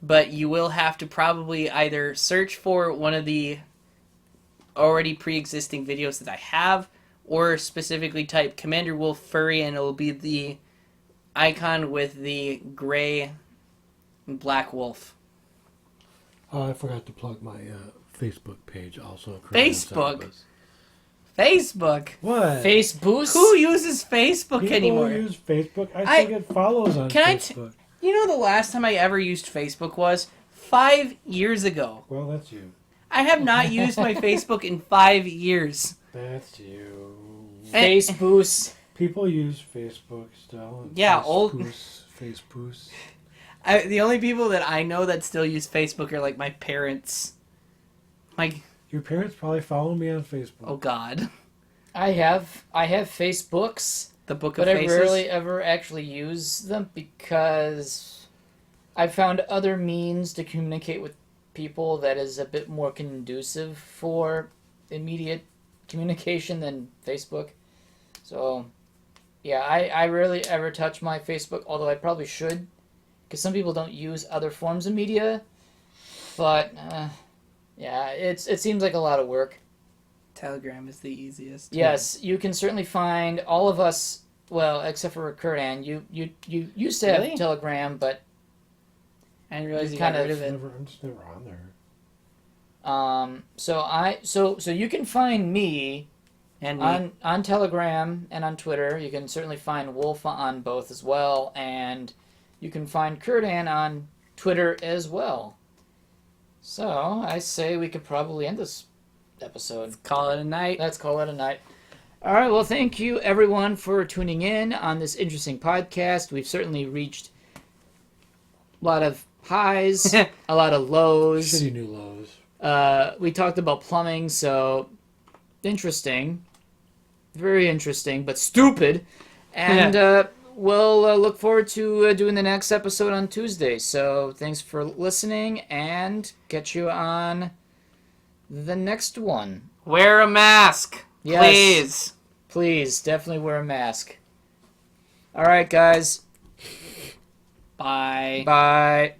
But you will have to probably either search for one of the already pre-existing videos that I have, or specifically type Commander Wolfe Furry, and it will be the icon with the gray and black wolf. Oh, I forgot to plug my Facebook page also. Facebook? Facebook? What? Facebook. Who uses Facebook People anymore? use Facebook. I still get follows on Facebook. You know, the last time I ever used Facebook was 5 years ago. Well, that's you. I have not used my Facebook in 5 years. That's you. Facebook. People use Facebook still. Yeah, Facebook. The only people that I know that still use Facebook are like my parents. Your parents probably follow me on Facebook. Oh God. I have Facebooks, The Book of but Faces. I rarely ever actually use them because I found other means to communicate with people that is a bit more conducive for immediate communication than Facebook. So, yeah, I rarely ever touch my Facebook, although I probably should, because some people don't use other forms of media. But yeah, it seems like a lot of work. Telegram is the easiest. Yes, you can certainly find all of us. Well, except for Kurdan, you used to have Really? Telegram, but I didn't realize you kind got of- rid of it. I'm just never on there. so you can find me And on Telegram and on Twitter. You can certainly find Wolf on both as well, and you can find Kurdan on Twitter as well. So I say we could probably end this episode. call it a night. Let's call it a night. All right. Well, thank you everyone for tuning in on this interesting podcast. We've certainly reached a lot of highs, a lot of lows. Shitty new lows. We talked about plumbing, so interesting, very interesting, but stupid. And we'll look forward to doing the next episode on Tuesday. So thanks for listening, and catch you on the next one. Wear a mask, Yes. please. Please, definitely wear a mask. All right, guys. Bye. Bye.